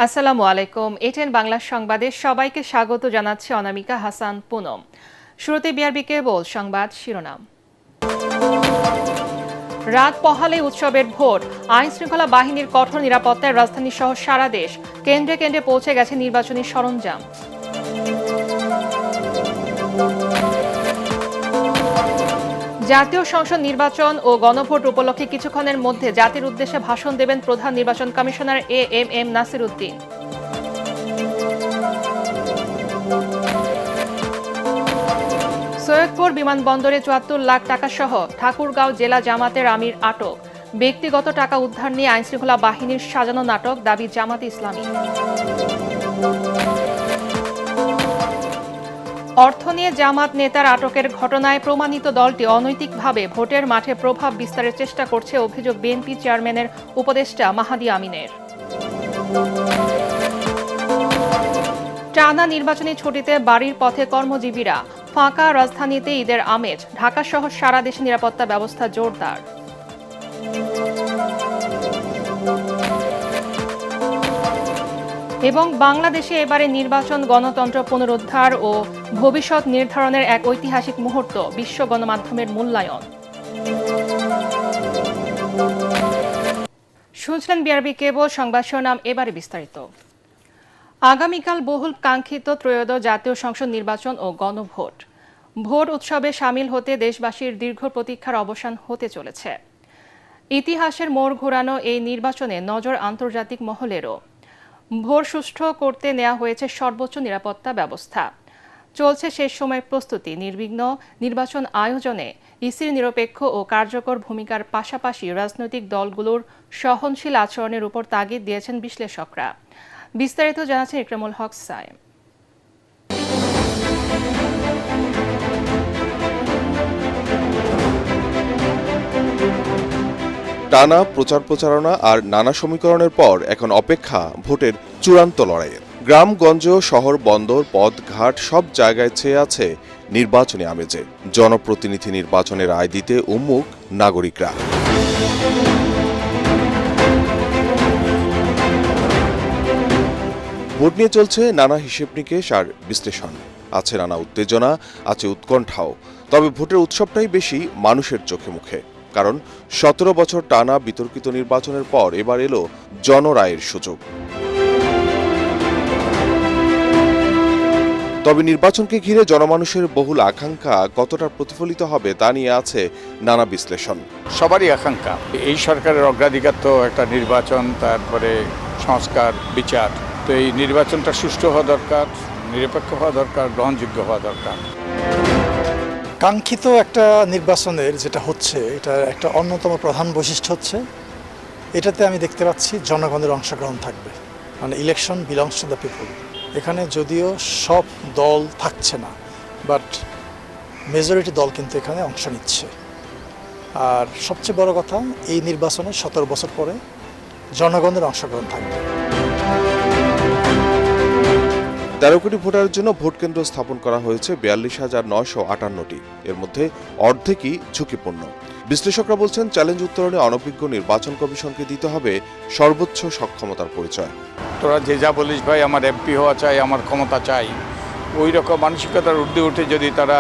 আসসালামু আলাইকুম। এটেন বাংলা সংবাদে সবাইকে স্বাগত জানাচ্ছে অনামিকা হাসান পুনম। শুরুতে বিআরবি কেবল সংবাদ শিরোনাম। রাত পহালে উৎসবের ভোট, আইন শৃঙ্খলা বাহিনীর কঠোর নিরাপত্তায় রাজধানী সহ সারা দেশ, কেন্দ্রে কেন্দ্রে পৌঁছে গেছে নির্বাচনী সরঞ্জাম। জাতীয় সংসদ নির্বাচন ও গণভোট উপলক্ষে কিছুক্ষণের মধ্যে জাতির উদ্দেশ্যে ভাষণ দেবেন প্রধান নির্বাচন কমিশনার এএমএম নাসির উদ্দিন। সৈয়দপুর বিমানবন্দরে ৭৪ লাখ টাকা সহ ঠাকুরগাঁও জেলা জামাতের আমির আটক। ব্যক্তিগত টাকা উদ্ধার নিয়ে আইনশৃঙ্খলা বাহিনীর সাজানো নাটক, দাবি জামাতে ইসলামী। অর্থ নিয়ে জামাত নেতার আটকের ঘটনায় প্রমাণিত দলটি অনৈতিকভাবে ভোটের মাঠে প্রভাব বিস্তারের চেষ্টা করছে, অভিযোগ বিএনপি চেয়ারম্যানের উপদেষ্টা মাহাদি আমিনের। টানা নির্বাচনী ছুটিতে বাড়ির পথে কর্মজীবীরা, ফাঁকা রাজধানীতে ঈদের আমেজ, ঢাকা সহ সারা দেশে নিরাপত্তা ব্যবস্থা জোরদার। এবং বাংলাদেশে এবারে নির্বাচন গণতন্ত্র পুনরুদ্ধার ও ভবিষ্যৎ নির্ধারণের এক ঐতিহাসিক মুহূর্ত, বিশ্ব গণমাধ্যমের মূল্যায়ন। শুনছিলেন বিআরবি কেবল সংবাদ শিরোনাম, এবারে বিস্তারিত। আগামীকাল বহুল কাঙ্ক্ষিত ত্রয়োদশ জাতীয় সংসদ নির্বাচন ও গণভোট। ভোট উৎসবে সামিল হতে দেশবাসীর দীর্ঘ প্রতীক্ষার অবসান হতে চলেছে। ইতিহাসের মোড় ঘোরানো এই নির্বাচনে নজর আন্তর্জাতিক মহলেরও। ভোট সুষ্ঠু করতে নেওয়া হয়েছে সর্বোচ্চ নিরাপত্তা ব্যবস্থা। চলছে শেষ সময়ের প্রস্তুতি। নির্বিঘ্ন নির্বাচন আয়োজনে ইসির নিরপেক্ষ ও কার্যকর ভূমিকার পাশাপাশি রাজনৈতিক দলগুলোর সহনশীল আচরণের উপর তাগিদ দিয়েছেন বিশ্লেষকরা। বিস্তারিত জানাচ্ছেন ইকরামুল হক সায়েম। টানা প্রচার প্রচারণা আর নানা সমীকরণের পর এখন অপেক্ষা ভোটের চূড়ান্ত লড়াইয়ের। গ্রামগঞ্জ, শহর, বন্দর, পথ ঘাট সব জায়গায় ছেয়ে আছে নির্বাচনী আমেজে। জনপ্রতিনিধি নির্বাচনে রায় দিতে উন্মুখ নাগরিকরা। ভোট নিয়ে চলছে নানা হিসেব নিকেশ আর বিশ্লেষণ। আছে নানা উত্তেজনা, আছে উৎকণ্ঠাও। তবে ভোটের উৎসবটাই বেশি মানুষের চোখে মুখে। কারণ ১৭ বছর টানা বিতর্কিত নির্বাচনের পর এবার এলো জনরায়ের সুযোগ। তবে নির্বাচনকে ঘিরে জনমানুষের বহুল আকাঙ্ক্ষা কতটা প্রতিফলিত হবে তা নিয়ে আছে নানা বিশ্লেষণ। সবারই আকাঙ্ক্ষা, এই সরকারের অগ্রাধিকার তো একটা নির্বাচন, তারপরে সংস্কার, বিচার। তো এই নির্বাচনটা সুষ্ঠু হওয়া দরকার, নিরপেক্ষ হওয়া দরকার, গ্রহণযোগ্য হওয়া দরকার। কাঙ্ক্ষিত একটা নির্বাচনের যেটা হচ্ছে, এটার একটা অন্যতম প্রধান বৈশিষ্ট্য হচ্ছে এটাতে আমি দেখতে পাচ্ছি জনগণের অংশগ্রহণ থাকবে। মানে election belongs to the people. এখানে যদিও সব দল থাকছে না, বাট মেজরিটি দল কিন্তু এখানে অংশ নিচ্ছে। আর সবচেয়ে বড় কথা, এই নির্বাচনে ১৭ বছর পরে জনগণের অংশগ্রহণ থাকবে। ১৩ কোটি ভোটারের জন্য ভোট কেন্দ্র স্থাপন করা হয়েছে ৪২,৯৫৮টি। এর মধ্যে অর্ধেকই ঝুঁকিপূর্ণ। বিশ্লেষকরা বলছেন, চ্যালেঞ্জ উত্তরণে অনভিজ্ঞ নির্বাচন কমিশনকে দিতে হবে সর্বোচ্চ সক্ষমতার পরিচয়। তোরা যে যা বলিস ভাই, আমার এমপি হওয়া চাই, আমার ক্ষমতা চাই, ওই রকম মানসিকতার ঊর্ধ্বে উঠে যদি তারা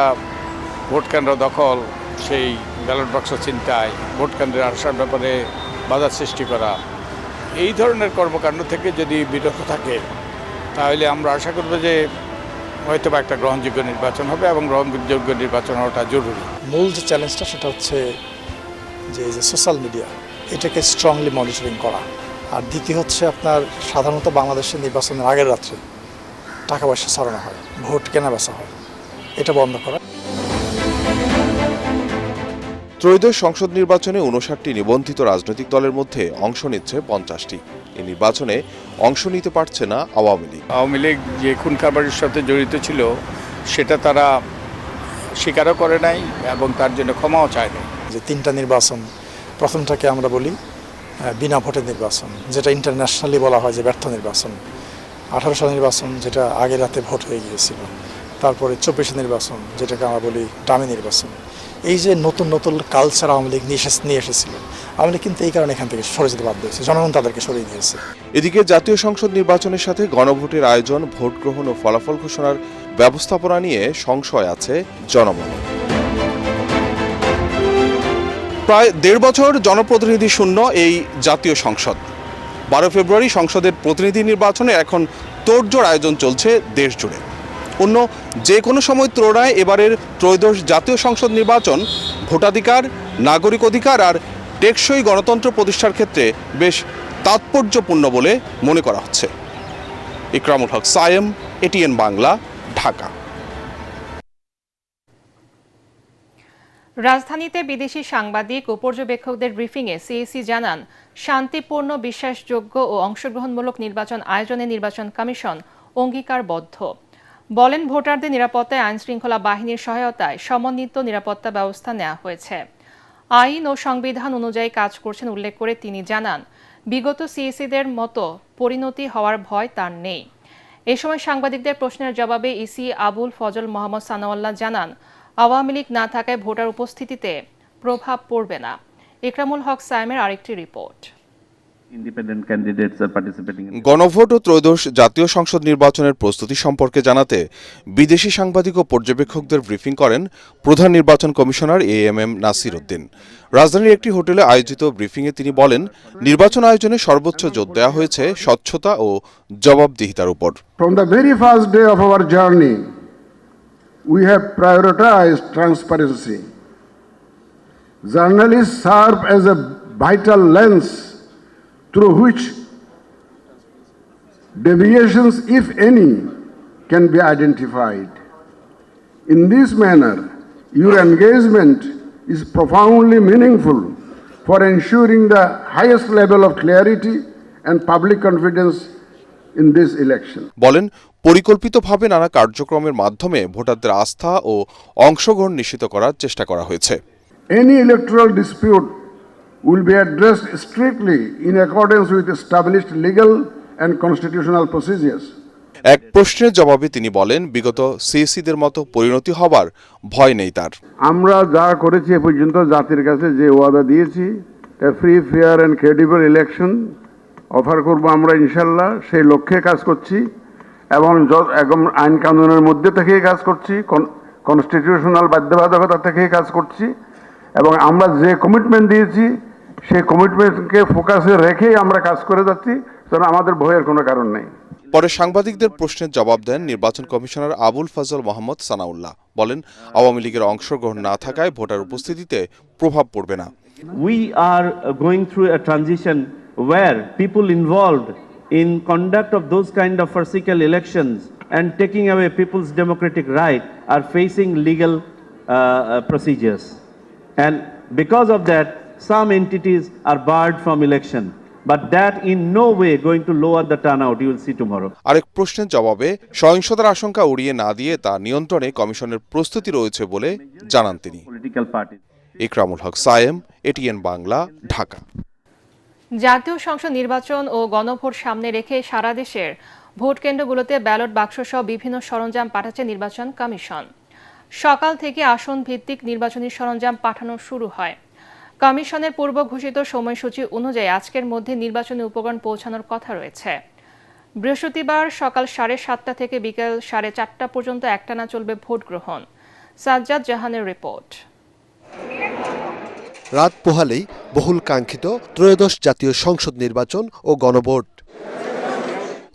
ভোট কেন্দ্র দখল, সেই ব্যালট বাক্স ছিনতাই, ভোট কেন্দ্রে আসার ব্যাপারে বাধা সৃষ্টি করা, এই ধরনের কর্মকাণ্ড থেকে যদি বিরত থাকে, তাহলে আমরা আশা করব যে হয়তো বা একটা গ্রহণযোগ্য নির্বাচন হবে, এবং গ্রহণযোগ্য নির্বাচন হওয়াটা জরুরি। মূল যে চ্যালেঞ্জটা সেটা হচ্ছে যে সোশ্যাল মিডিয়া, এটাকে স্ট্রংলি মনিটরিং করা। আর দ্বিতীয় হচ্ছে আপনার সাধারণত বাংলাদেশের নির্বাচনের আগের রাত্রে টাকা পয়সা ছড়ানো হয়, ভোট কেনা বেচা হয়, এটা বন্ধ করা। ত্রয়োদশ সংসদ নির্বাচনে ৫৯টি নিবন্ধিত রাজনৈতিক দলের মধ্যে অংশ নিচ্ছে ৫০টি। এই নির্বাচনে অংশ নিতে পারছে না আওয়ামী লীগ। আওয়ামী লীগ যে খুন খাবারের সাথে জড়িত ছিল সেটা তারা স্বীকারও করে নাই এবং তার জন্য ক্ষমাও চায় না। যে ৩টা নির্বাচন, প্রথমটাকে আমরা বলি বিনা ভোটের নির্বাচন, যেটা ইন্টারন্যাশনালি বলা হয় যে ব্যর্থ নির্বাচন। ১৮ সাল নির্বাচন, যেটা আগের রাতে ভোট হয়ে গিয়েছিল। তারপরে ২৪ নির্বাচন, যেটাকে আমরা বলি ডামি নির্বাচন। এই যে নতুন নতুন কালচার আওয়ামী লীগ নিয়ে এসেছিল, আওয়ামী লীগ কিন্তু এই কারণে এখান থেকে সরে যেতে বাধ্য হয়েছে, জনগণ তাদেরকে সরিয়ে দিয়েছে। এদিকে জাতীয় সংসদ নির্বাচনের সাথে গণভোটের আয়োজন, ভোট গ্রহণ ও ফলাফল ঘোষণার ব্যবস্থাপনা নিয়ে সংশয় আছে জনমনে। প্রায় ১.৫ বছর জনপ্রতিনিধি শূন্য এই জাতীয় সংসদ। ১২ ফেব্রুয়ারি সংসদের প্রতিনিধি নির্বাচনে এখন তোড়জোড় আয়োজন চলছে দেশ জুড়ে। অন্য যে কোনো সময় তুলনায় এবারের ত্রয়োদশ জাতীয় সংসদ নির্বাচন ভোটাধিকার, নাগরিক অধিকার আর টেকসই গণতন্ত্র প্রতিষ্ঠার ক্ষেত্রে বেশ তাৎপর্যপূর্ণ বলে মনে করা হচ্ছে। ইকরামুল হক সায়েম, এটিএন বাংলা, ঢাকা। রাজধানীতে বিদেশি সাংবাদিক ও পর্যবেক্ষকদের ব্রিফিংয়ে সিইসি জানান, শান্তিপূর্ণ, বিশ্বাসযোগ্য ও অংশগ্রহণমূলক নির্বাচন আয়োজনে নির্বাচন কমিশন অঙ্গীকারবদ্ধ। বলেন, ভোটারদের নিরাপত্তায় আইনশৃঙ্খলা বাহিনীর সহায়তায় সমন্বিত নিরাপত্তা ব্যবস্থা নেওয়া হয়েছে। আইন ও সংবিধান অনুযায়ী কাজ করছেন উল্লেখ করে তিনি জানান, বিগত সিইসিদের মতো পরিণতি হওয়ার ভয় তার নেই। এ সময় সাংবাদিকদের প্রশ্নের জবাবে ইসি আবুল ফজল মোহাম্মদ সানাউল্লাহ জানান, আওয়ামী লীগ না থাকায় ভোটার উপস্থিতিতে প্রভাব পড়বে না। ইকরামুল হক সায়েমের আরেকটি রিপোর্ট। গণভোট ও ত্রয়োদশ জাতীয় সংসদ নির্বাচনের প্রস্তুতি সম্পর্কে জানাতে বিদেশি সাংবাদিক ও পর্যবেক্ষকদের ব্রিফিং করেন প্রধান নির্বাচন কমিশনার এএমএম নাসির উদ্দিন। রাজধানীর একটি হোটেলে আয়োজিত ব্রিফিংয়ে তিনি বলেন, নির্বাচন আয়োজনে সর্বোচ্চ জোর দেওয়া হয়েছে স্বচ্ছতা ও জবাবদিহিতার উপর। From the very first day of our journey, we have prioritized transparency. Journalists serve as a vital lens through which deviations, if any, can be identified. In this manner, your engagement is profoundly meaningful for ensuring the highest level of clarity and public confidence in this election. বলেন, পরিকল্পিতভাবে নানা কার্যক্রমের মাধ্যমে ভোটারদের আস্থা ও অংশগ্রহণ নিশ্চিত করার চেষ্টা করা হয়েছে। Any electoral dispute will be addressed strictly in accordance with established legal and constitutional procedures. এক প্রশ্নের জবাবে তিনি বলেন, বিগত সিইসিদের মতো পরিণতি হবার ভয় নেই তার। আমরা যা করেছি এ পর্যন্ত জাতির কাছে যে ওয়াদা দিয়েছি, free, fair and credible election offer করব আমরা ইনশাল্লাহ, সেই লক্ষ্যে কাজ করছি এবং একদম আইন কানুনের মধ্যে থেকেই কাজ করছি, কনস্টিটিউশনাল বাধ্যবাধকতা থেকেই কাজ করছি এবং আমরা যে কমিটমেন্ট দিয়েছি সেই কমিটমেন্টকে ফোকাসে রেখেই আমরা কাজ করে যাচ্ছি, কারণ আমাদের ভয়ের কোনো কারণ নেই। পরে সাংবাদিকদের প্রশ্নের জবাব দেন নির্বাচন কমিশনার আবুল ফজল মোহাম্মদ সানাউল্লাহ। বলেন, আওয়ামী লীগের অংশগ্রহণ না থাকায় ভোটার উপস্থিতিতে প্রভাব পড়বে না। We are going through a transition where people involved in conduct of those kind of farcical elections and taking away people's democratic right are facing legal procedures. And because of that, some entities are barred from election. But that in no way going to lower the turnout, you will see tomorrow. আরেক প্রশ্নের জবাবে সহিংসতার আশঙ্কা উড়িয়ে না দিয়ে তা নিয়ন্ত্রণে কমিশনের প্রস্তুতি রয়েছে বলে জানান তিনি। ইকরামুল হক সায়েম, এটিএন বাংলা, ঢাকা। জাতীয় সংসদ নির্বাচন ও গণভোট সামনে রেখে সারা দেশের ভোট কেন্দ্রগুলোতে ব্যালট বাক্সসহ বিভিন্ন সরঞ্জাম পাঠাচ্ছে নির্বাচন কমিশন। সকাল থেকে আসন ভিত্তিক নির্বাচনী সরঞ্জাম পাঠানো শুরু হয়। কমিশনের পূর্ব ঘোষিত সময়সূচি অনুযায়ী আজকের মধ্যে নির্বাচনী উপকরণ পৌঁছানোর কথা রয়েছে। বৃহস্পতিবার সকাল 7:30 থেকে বিকেল 4:30 পর্যন্ত একটানা চলবে ভোট গ্রহণ। সাজ্জাদ জাহানের রিপোর্ট। রাত পোহালেই বহুল কাঙ্ক্ষিত ত্রয়োদশ জাতীয় সংসদ নির্বাচন ও গণভোট।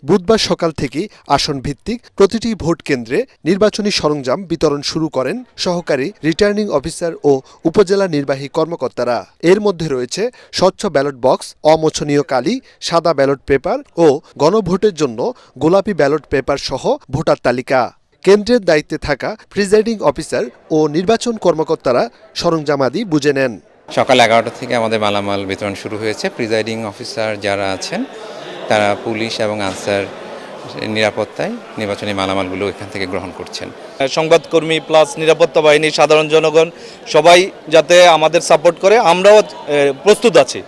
বুধবার সকাল থেকেই আসন ভিত্তিক প্রতিটি ভোট কেন্দ্রে নির্বাচনী সরঞ্জাম বিতরণ শুরু করেন সহকারী রিটার্নিং অফিসার ও উপজেলা নির্বাহী কর্মকর্তারা। এর মধ্যে রয়েছে স্বচ্ছ ব্যালট বক্স, অমোছনীয় কালি, সাদা ব্যালট পেপার ও গণভোটের জন্য গোলাপি ব্যালট পেপার সহ ভোটার তালিকা। কেন্দ্রের দায়িত্বে থাকা প্রিজাইডিং অফিসার ও নির্বাচন কর্মকর্তারা সরঞ্জামাদি বুঝে নেন। সকাল 11টা থেকে আমাদের মালামাল বিতরণ শুরু হয়েছে। প্রিজাইডিং অফিসার যারা আছেন তারা পুলিশ এবং আনসার নিরাপত্তায় নির্বাচনী মালামালগুলো এখান থেকে গ্রহণ করছেন। সংবাদকর্মী প্লাস নিরাপত্তা বাহিনী, সাধারণ জনগণ সবাই যাতে আমাদের সাপোর্ট করে, আমরাও প্রস্তুত আছি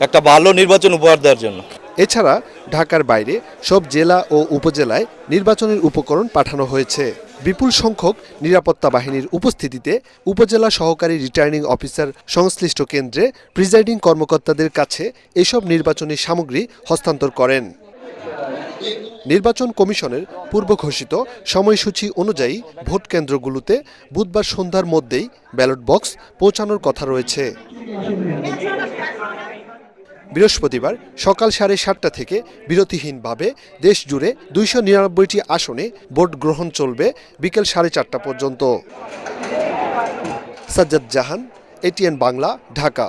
একটা ভালো নির্বাচন উপহার দেওয়ার জন্য। এছাড়া ঢাকার বাইরে সব জেলা ও উপজেলায় নির্বাচনের উপকরণ পাঠানো হয়েছে। বিপুল সংখ্যক নিরাপত্তা বাহিনীর উপস্থিতিতে উপজেলা সহকারী রিটার্নিং অফিসার সংশ্লিষ্ট কেন্দ্রে প্রিজাইডিং কর্মকর্তাদের কাছে এসব নির্বাচনী সামগ্রী হস্তান্তর করেন। নির্বাচন কমিশনের পূর্ব ঘোষিত সময়সূচি অনুযায়ী ভোট কেন্দ্রগুলোতে বুধবার সন্ধ্যার মধ্যেই ব্যালট বক্স পৌঁছানোর কথা রয়েছে। বৃহস্পতিবার সকাল 7:30টা থেকে বিরতিহীনভাবে দেশ জুড়ে 299টি আসনে ভোট গ্রহণ চলবে বিকেল 4:30টা পর্যন্ত। সাজ্জাদ জাহান, ATN বাংলা, ঢাকা।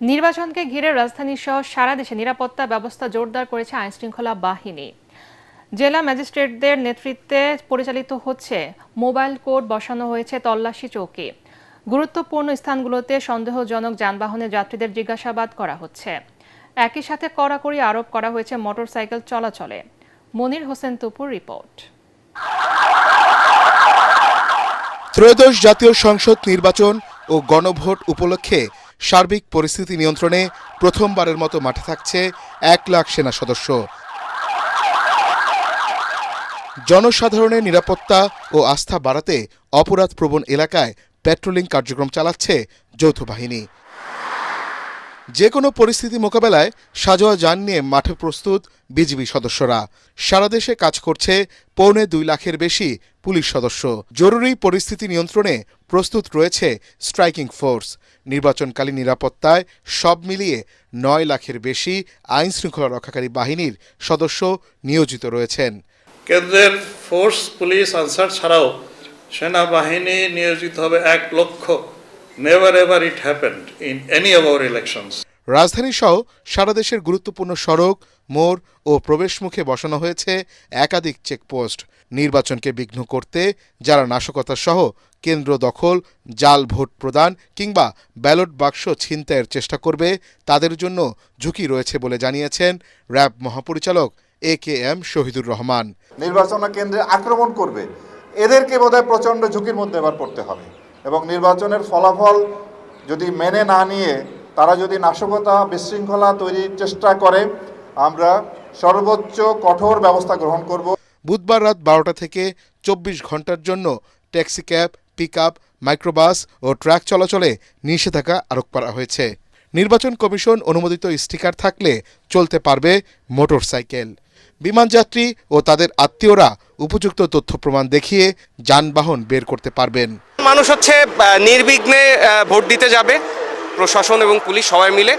নির্বাচনকে ঘিরে রাজধানী সহ সারা দেশে নিরাপত্তা ব্যবস্থা জোরদার করেছে আইনশৃঙ্খলা বাহিনী। জেলা ম্যাজিস্ট্রেটদের নেতৃত্বে পরিচালিত হচ্ছে মোবাইল কোর্ট, বসানো হয়েছে তল্লাশি চৌকি। গুরুত্বপূর্ণ স্থানগুলোতে সন্দেহজনক যানবাহনে যাত্রীদের জিজ্ঞাসাবাদ করা হচ্ছে। একই সাথে কড়াকড়ি আরোপ করা হয়েছে মোটরসাইকেল চলাচলে। মনির হোসেন তপুর রিপোর্ট। ত্রয়োদশ জাতীয় সংসদ নির্বাচন ও গণভোট উপলক্ষে সার্বিক পরিস্থিতি নিয়ন্ত্রণে প্রথমবারের মতো মাঠে থাকছে 1 লাখ সেনা সদস্য। জনসাধারণের নিরাপত্তা ও আস্থা বাড়াতে অপরাধপ্রবণ এলাকায় পেট্রোলিং কার্যক্রম চালাচ্ছে যৌথ বাহিনী। যে কোনো পরিস্থিতি মোকাবেলায় সাজোয়া যান নিয়ে মাঠে প্রস্তুত বিজিবি সদস্যরা। সারা দেশে কাজ করছে 2.25 লাখের বেশি পুলিশ সদস্য। জরুরি পরিস্থিতি নিয়ন্ত্রণে প্রস্তুত রয়েছে স্ট্রাইকিং ফোর্স। নির্বাচনকালীন নিরাপত্তায় সব মিলিয়ে 9 লাখের বেশি আইন শৃঙ্খলা রক্ষাকারী বাহিনীর সদস্য নিয়োজিত রয়েছেন। কেন্দ্রের ফোর্স, পুলিশ, আনসার ছাড়াও সেনাবাহিনী নিয়োজিত হবে 1 লক্ষ। Never ever it happened in any of our elections. রাজধানী সহ সারা দেশের গুরুত্বপূর্ণ সড়ক, মোড় ও প্রবেশমুখে বসানো হয়েছে একাধিক চেকপোস্ট। নির্বাচনকে বিঘ্ন করতে যারা নাশকতা সহ কেন্দ্র দখল, জাল ভোট প্রদান কিংবা ব্যালট বাক্স ছিনতাইয়ের চেষ্টা করবে তাদের জন্য ঝুঁকি রয়েছে বলে জানিয়েছেন র্যাব মহাপরিচালক AKM শহীদুর রহমান। নির্বাচন কেন্দ্রে আক্রমণ করবে, এদেরকে বোধহয় প্রচণ্ড ঝুঁকির মধ্যে এবার পড়তে হবে এবং নির্বাচনের ফলাফল যদি মেনে না নিয়ে তারা যদি নাশকতা, বিশৃঙ্খলা তৈরির চেষ্টা করে, আমরা সর্বোচ্চ কঠোর ব্যবস্থা গ্রহণ করব। বুধবার রাত 12টা থেকে 24 ঘন্টার জন্য ট্যাক্সি ক্যাব, পিকআপ, মাইক্রোবাস ও ট্রাক চলাচলে নিষেধাজ্ঞা আরোপ করা হয়েছে। নির্বাচন কমিশন অনুমোদিত স্টিকার থাকলে চলতে পারবে মোটরসাইকেল। বিমানযাত্রী ও তাদের আত্মীয়রা উপযুক্ত তথ্য প্রমাণ দেখিয়ে যানবাহন বের করতে পারবেন। মানুষ নির্বিঘ্নে ভোট দিতে যাবে। প্রশাসন এবং পুলিশ সবাই মিলে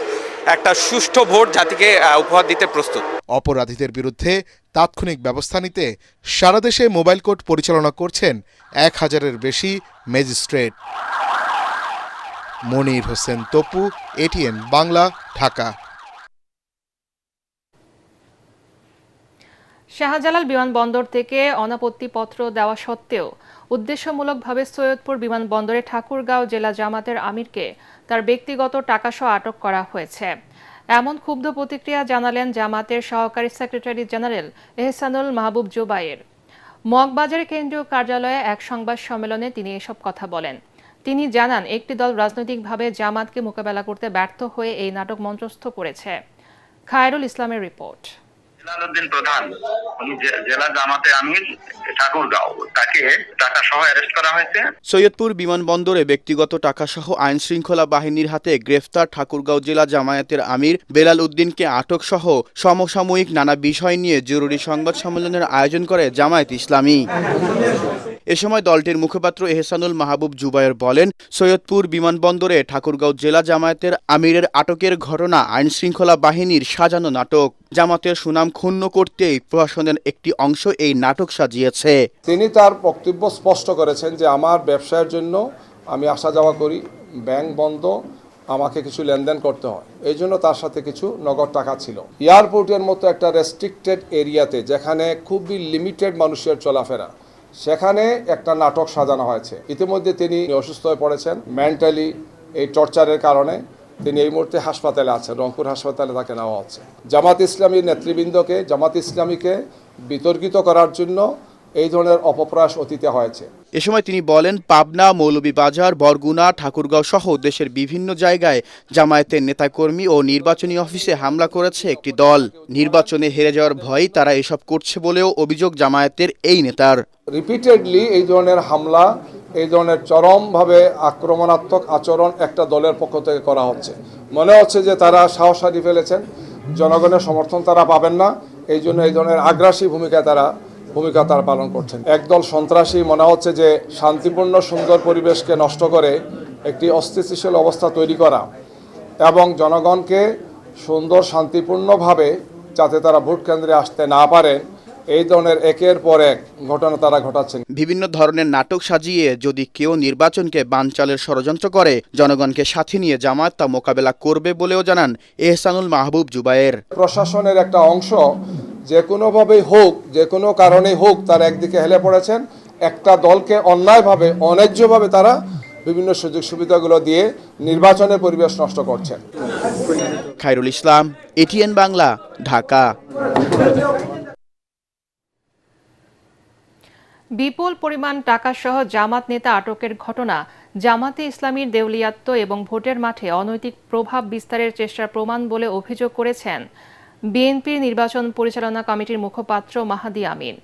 একটা সুষ্ঠু ভোট জাতিকে উপহার দিতে প্রস্তুত। অপরাধীদের বিরুদ্ধে তাৎক্ষণিক ব্যবস্থা নিতে সারা দেশে মোবাইল কোর্ট পরিচালনা করছেন 1000-এর বেশি ম্যাজিস্ট্রেট। মনির হোসেন তপু, ATN বাংলা, ঢাকা। শাহজালাল বিমানবন্দর থেকে অনাপত্তিপত্র দেওয়া সত্ত্বেও উদ্দেশ্যমূলকভাবে সৈয়দপুর বিমানবন্দরে ঠাকুরগাঁও জেলা জামাতের আমিরকে তার ব্যক্তিগত টাকাসহ আটক করা হয়েছে। এমন ক্ষুব্ধ প্রতিক্রিয়া জানালেন জামাতের সহকারী সেক্রেটারি জেনারেল এহসানুল মাহবুব জুবায়ের। মগবাজারের কেন্দ্রীয় কার্যালয়ে এক সংবাদ সম্মেলনে তিনি এসব কথা বলেন। তিনি জানান, একটি দল রাজনৈতিকভাবে জামাতকে মোকাবেলা করতে ব্যর্থ হয়ে এই নাটক মঞ্চস্থ করেছে। খায়রুল ইসলামের রিপোর্ট। জেলালউদ্দিন প্রধান, উনি জেলা জামাতে আমির ঠাকুরগাঁও, তাকে টাকা সহ অ্যারেস্ট করা হয়েছে। সৈয়দপুর বিমানবন্দরে ব্যক্তিগত টাকা সহ আইন শৃঙ্খলা বাহিনীর হাতে গ্রেফতার ঠাকুরগাঁও জেলা জামায়াতের আমির বেলাল উদ্দিনকে আটক সহ সমসাময়িক নানা বিষয় নিয়ে জরুরি সংবাদ সম্মেলনের আয়োজন করে জামায়াত ইসলামী। এ সময় দলটির মুখপাত্র এহসানুল মাহবুব জুবায়ের বলেন, সৈয়দপুর বিমানবন্দরে ঠাকুরগাঁও জেলা জামায়াতের আমিরের আটকের ঘটনা আইন শৃঙ্খলা বাহিনীর সাজানো নাটক। জামাতের সুনাম ক্ষুণ্ণ করতেই প্রশাসনের একটি অংশ এই নাটক সাজিয়েছে। তিনি তার বক্তব্য স্পষ্ট করেছেন যে আমার ব্যবসায়ের জন্য আমি আসা যাওয়া করি, ব্যাংক বন্ধ, আমাকে কিছু লেনদেন করতে হয়, এই জন্য তার সাথে কিছু নগদ টাকা ছিল। এয়ারপোর্টের মতো একটা রেস্ট্রিক্টেড এরিয়াতে যেখানে খুবই লিমিটেড মানুষের চলাফেরা, সেখানে একটা নাটক সাজানো হয়েছে। ইতিমধ্যে তিনি অসুস্থ হয়ে পড়েছেন মেন্টালি, এই টর্চারের কারণে তিনি এই মুহূর্তে হাসপাতালে আছেন, রংপুর হাসপাতালে তাকে নেওয়া হচ্ছে। জামাত ইসলামীর নেতৃবৃন্দকে, জামাত ইসলামীকে বিতর্কিত করার জন্য এই ধরনের অপপ্রয়াস অতীতে হয়েছে। এ সময় তিনি বলেন, পাবনা, মৌলভীবাজার, বরগুনা, ঠাকুরগাঁও সহ দেশের বিভিন্ন জায়গায় জামায়াতের নেতাকর্মী ও নির্বাচনী অফিসে হামলা করেছে একটি দল। নির্বাচনে হেরে যাওয়ার ভয়ে তারা এসব করছে বলেও অভিযোগ জামায়াতের এই নেতার। রিপিটেডলি এই ধরনের হামলা, এই ধরনের চরমভাবে আক্রমণাত্মক আচরণ একটা দলের পক্ষ থেকে করা হচ্ছে। মনে হচ্ছে যে তারা সাহস হারিয়ে ফেলেছেন, জনগণের সমর্থন তারা পাবেন না, এই জন্য এই ধরনের আগ্রাসী ভূমিকা তারা পালন করছেন। একদল সন্ত্রাসী মনে হচ্ছে যে শান্তিপূর্ণ সুন্দর পরিবেশকে নষ্ট করে একটি অস্থিতিশীল অবস্থা তৈরি করা এবং জনগণকে সুন্দর শান্তিপূর্ণভাবে যাতে তারা ভোট কেন্দ্রে আসতে না পারেন, এই ধরনের একের পর এক ঘটনা তারা ঘটাচ্ছেন। বিভিন্ন ধরনের নাটক সাজিয়ে যদি কেউ নির্বাচনকে বানচালের ষড়যন্ত্র করে, জনগণকে সাথে নিয়ে জামায়াত তা মোকাবেলা করবে বলেও জানান এহসানুল মাহবুব জুবায়ের। প্রশাসনের একটা অংশ যে কোনোভাবেই হোক, যে কোনো কারণেই হোক, তারা একদিকে হেলে পড়েছেন। একটা দলকে অন্যায়ভাবে, অন্যায্যভাবে তারা বিভিন্ন সুযোগ সুবিধাগুলো দিয়ে নির্বাচনের পরিবেশ নষ্ট করছেন। খায়রুল ইসলাম, এটিএন বাংলা, ঢাকা। বিপুল পরিমাণ টাকাসহ জামাত নেতা আটকের ঘটনা জামাতে ইসলামীর দেউলিয়াত্ব এবং ভোটের মাঠে অনৈতিক প্রভাব বিস্তারের চেষ্টার প্রমাণ বলে অভিযোগ করেছেন বিএনপির নির্বাচন পরিচালনা কমিটির মুখপাত্র মাহাদি আমিন।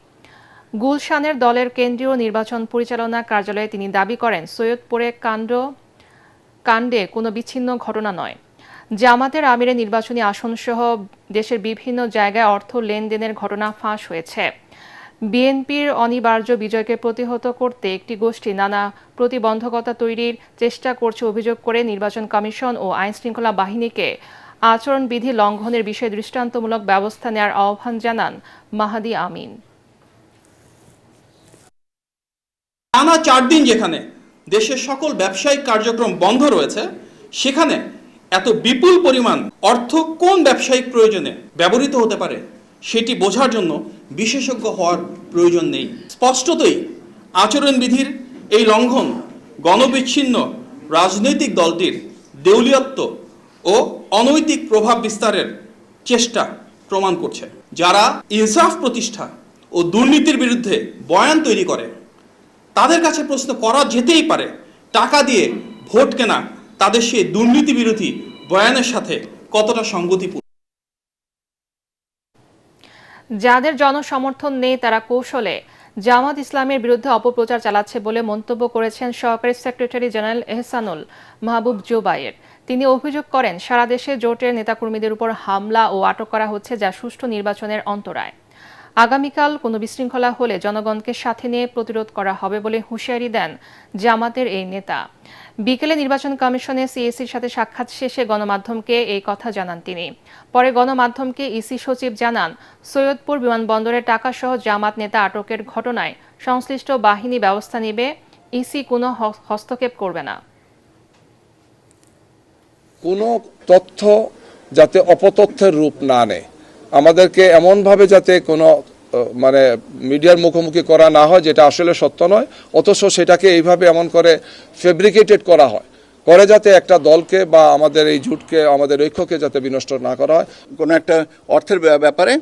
গুলশানের দলের কেন্দ্রীয় নির্বাচন পরিচালনা কার্যালয়ে তিনি দাবি করেন, সৈয়দপুরে কাণ্ডে কোনো বিচ্ছিন্ন ঘটনা নয়। জামাতের আমিরের নির্বাচনী আসনসহ দেশের বিভিন্ন জায়গায় অর্থ লেনদেনের ঘটনা ফাঁস হয়েছে। বিএনপির অনিবার্য বিজয়কে প্রতিহত করতে একটি গোষ্ঠী নানা প্রতিবন্ধকতা তৈরির চেষ্টা করছে অভিযোগ করে নির্বাচন কমিশন ও আইনশৃঙ্খলা বাহিনীকে আচরণবিধি লঙ্ঘনের বিষয়ে দৃষ্টান্তমূলক ব্যবস্থা নেওয়ার আহ্বান জানান মাহাদি আমিন। টানা 4 দিন যেখানে দেশের সকল ব্যবসায়িক কার্যক্রম বন্ধ রয়েছে, সেখানে এত বিপুল পরিমাণ অর্থ কোন ব্যবসায়িক প্রয়োজনে ব্যবহৃত হতে পারে সেটি বোঝার জন্য বিশেষজ্ঞ হওয়ার প্রয়োজন নেই। স্পষ্টতই আচরণবিধির এই লঙ্ঘন গণবিচ্ছিন্ন রাজনৈতিক দলটির দেউলিয়াত্ব ও অনৈতিক প্রভাব বিস্তারের চেষ্টা প্রমাণ করছে। যারা ইনসাফ প্রতিষ্ঠা ও দুর্নীতির বিরুদ্ধে বয়ান তৈরি করে, তাদের কাছে প্রশ্ন করা যেতেই পারে, টাকা দিয়ে ভোট কেনা তাদের সেই দুর্নীতি বিরোধী বয়ানের সাথে কতটা সঙ্গতিপূর্ণ। যাদের জনসমর্থন নেই তারা কৌশলে জামাত ইসলামের বিরুদ্ধে অপপ্রচার চালাচ্ছে বলে মন্তব্য করেছেন সহকারী সেক্রেটারি জেনারেল এহসানুল মাহবুব জুবায়ের। তিনি অভিযোগ করেন, সারা দেশে জোটের নেতাকর্মীদের উপর হামলা ও আটক করা হচ্ছে, যা সুষ্ঠু নির্বাচনের অন্তরায়। আগামীকাল কোনো বিশৃঙ্খলা হলে জনগণকে সাথে নিয়ে প্রতিরোধ করা হবে বলে হুঁশিয়ারি দেন জামাতের এই নেতা। বিকেলে নির্বাচন কমিশনে সিএসির সাথে সাক্ষাৎ শেষে গণমাধ্যমকে এই কথা জানান তিনি। পরে গণমাধ্যমকে ইসি সচিব জানান, সৈয়দপুর বিমানবন্দরে টাকাসহ জামাত নেতা আটকের ঘটনায় সংশ্লিষ্ট বাহিনী ব্যবস্থা নেবে, ইসি কোনো হস্তক্ষেপ করবে না। কোনো তথ্য যাতে অপতথ্যের রূপ না নেয়, আমাদেরকে এমনভাবে যাতে কোনো মিডিয়ার মুখোমুখি করা না হয় যেটা আসলে সত্য নয়, অথচ সেটাকে এইভাবে এমন করে ফেব্রিকেটেড করা হয়, করে যাতে একটা দলকে বা আমাদের এই জোটকে, আমাদের ঐক্যকে যাতে বিনষ্ট না করা হয়। কোনো একটা অর্থের ব্যাপারে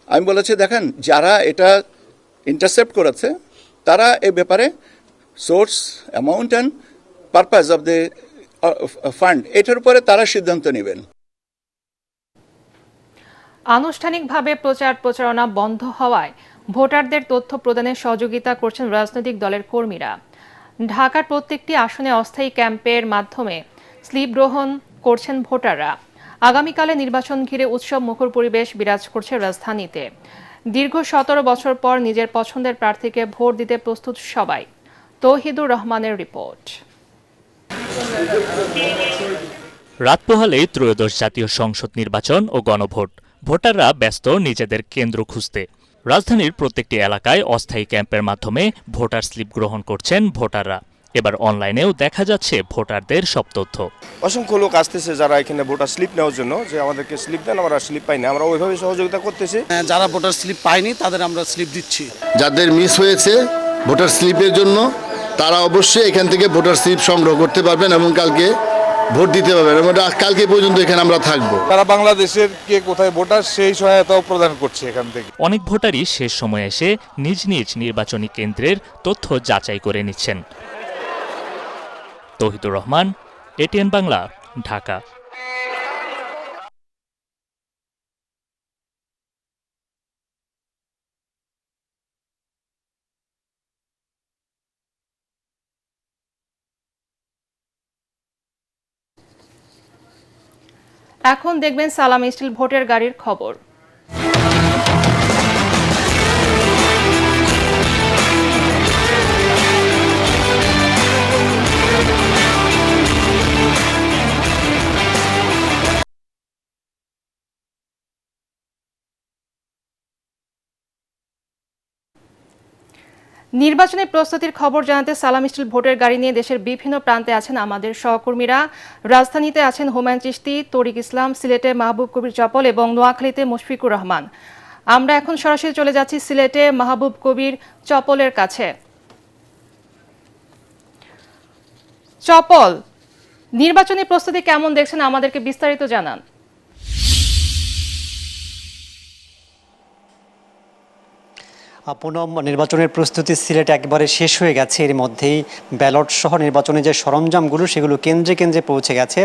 আমি বলেছি, দেখেন যারা এটা ইন্টারসেপ্ট করেছে তারা এই ব্যাপারে source, amount and purpose of the fund, এটার উপরে তারা সিদ্ধান্ত নেবেন। আনুষ্ঠানিকভাবে প্রচারণা বন্ধ হওয়ায় ভোটারদের তথ্য প্রদানে সহযোগিতা করছেন রাজনৈতিক দলের কর্মীরা। ঢাকার প্রত্যেকটি আসনে অস্থায়ী ক্যাম্পের মাধ্যমে স্লিপ গ্রহণ করছেন ভোটাররা। আগামীকালে নির্বাচন ঘিরে উৎসব মুখর পরিবেশ বিরাজ করছে রাজধানীতে। দীর্ঘ 17 বছর পর নিজের পছন্দের প্রার্থীকে ভোট দিতে প্রস্তুত সবাই। তৌহিদুর রহমানের রিপোর্ট। রাত পোহালেই ত্রয়োদশ জাতীয় সংসদ নির্বাচন ও গণভোট। ভোটাররা ব্যস্ত নিজেদের কেন্দ্র খুঁজতে। রাজধানীর প্রত্যেকটি এলাকায় অস্থায়ী ক্যাম্পের মাধ্যমে ভোটার স্লিপ গ্রহণ করছেন ভোটাররা। এবার অনলাইনেও দেখা যাচ্ছে ভোটারদের সব তথ্য। অসংখ্য লোক আসতেছে যারা এখানে ভোটার স্লিপ নেওয়ার জন্য, যে আমাদেরকে স্লিপ দেন, আমরা স্লিপ পাইনি, আমরা ওইভাবে সহযোগিতা করতেছি। যারা ভোটার স্লিপ পায়নি তাদের আমরা স্লিপ দিচ্ছি। যাদের মিস হয়েছে ভোটার স্লিপের জন্য, তারা অবশ্যই এখান থেকে ভোটার স্লিপ সংগ্রহ করতে পারবেন এবং কালকে ভোট দিতে পারবেন এবং কালকে পর্যন্ত এখানে আমরা থাকবো। তারা বাংলাদেশের কে কোথায় ভোটার সেই সহায়তাও প্রদান করছে এখান থেকে। অনেক ভোটারই শেষ সময়ে এসে নিজ নিজ নির্বাচনী কেন্দ্রের তথ্য যাচাই করে নিচ্ছেন। তৌহিদুর রহমান, এটিএন বাংলা, ঢাকা। এখন দেখবেন সালাম স্টিল ভোটের গাড়ির খবর। নির্বাচনী প্রস্তুতির খবর জানাতে সালাম স্টিল ভোটের গাড়ি নিয়ে দেশের বিভিন্ন প্রান্তে আছেন আমাদের সহকর্মীরা। রাজধানীতে আছেন হুমায়ুন চিশতি, তরিক ইসলাম, সিলেটে মাহবুব কবির চপল এবং নোয়াখালীতে মুশফিকুর রহমান। আমরা এখন সরাসরি চলে যাচ্ছি সিলেটে মাহবুব কবির চপলের কাছে। চপল, নির্বাচনী প্রস্তুতি কেমন দেখছেন, আমাদেরকে বিস্তারিত জানান। পুনম, নির্বাচনের প্রস্তুতি সিলেটে একেবারে শেষ হয়ে গেছে। এর মধ্যেই ব্যালট সহ নির্বাচনের যে সরঞ্জামগুলো সেগুলো কেন্দ্রে কেন্দ্রে পৌঁছে গেছে।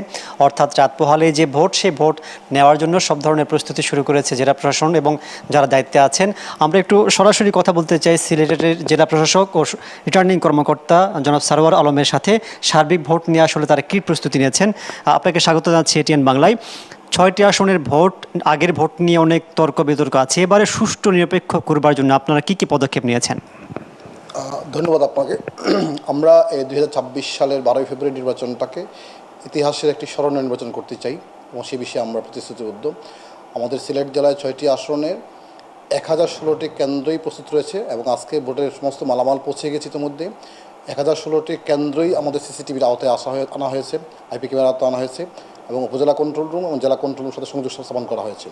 অর্থাৎ রাত পোহালে যে ভোট, সেই ভোট নেওয়ার জন্য সব ধরনের প্রস্তুতি শুরু করেছে জেলা প্রশাসন এবং যারা দায়িত্বে আছেন। আমরা একটু সরাসরি কথা বলতে চাই সিলেটের জেলা প্রশাসক ও রিটার্নিং কর্মকর্তা জনাব সারোয়ার আলমের সাথে। সার্বিক ভোট নিয়ে আসলে তারা কী প্রস্তুতি নিয়েছেন। আপনাকে স্বাগত জানাচ্ছি এটিএন বাংলায়। 6টি আসনের ভোট, আগের ভোট নিয়ে অনেক তর্ক বিতর্ক আছে। এবারে সুষ্ঠু নিরপেক্ষ করবার জন্য আপনারা কি কি পদক্ষেপ নিয়েছেন? ধন্যবাদ আপনাকে। আমরা এই 2026 সালের 12 ফেব্রুয়ারি নির্বাচনটাকে ইতিহাসের একটি স্মরণীয় নির্বাচন করতে চাই এবং সে বিষয়ে আমরা প্রতিশ্রুতিবদ্ধ। আমাদের সিলেট জেলায় 6টি আসনের 1016টি কেন্দ্রই প্রস্তুত রয়েছে এবং আজকে ভোটের সমস্ত মালামাল পৌঁছে গেছে ইতিমধ্যে। 1016টি কেন্দ্রই আমাদের সিসিটিভির আওতায় আনা হয়েছে, আইপি ক্যামেরার আওতায় আনা হয়েছে এবং উপজেলা কন্ট্রোল রুম এবং জেলা কন্ট্রোল রুমের সাথে সংযোগ স্থাপন করা হয়েছে।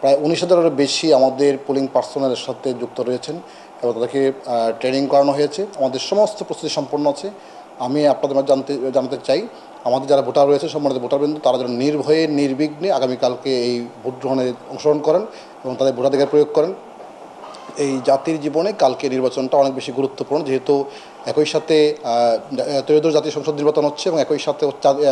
প্রায় 19,000-এরও বেশি আমাদের পোলিং পার্সোনালের সাথে যুক্ত রয়েছেন এবং তাদেরকে ট্রেনিং করানো হয়েছে। আমাদের সমস্ত প্রস্তুতি সম্পন্ন আছে। আমি আপনাদের জানাতে চাই, আমাদের যারা ভোটার রয়েছে, সম্মানিত ভোটারবৃন্দ, তারা যেন নির্ভয়ে নির্বিঘ্নে আগামীকালকে এই ভোট গ্রহণে অংশগ্রহণ করেন এবং তাদের ভোটাধিকার প্রয়োগ করেন। এই জাতির জীবনে কালকে নির্বাচনটা অনেক বেশি গুরুত্বপূর্ণ, যেহেতু একই সাথে ত্রয়োদশ জাতীয় সংসদ নির্বাচন হচ্ছে এবং একই সাথে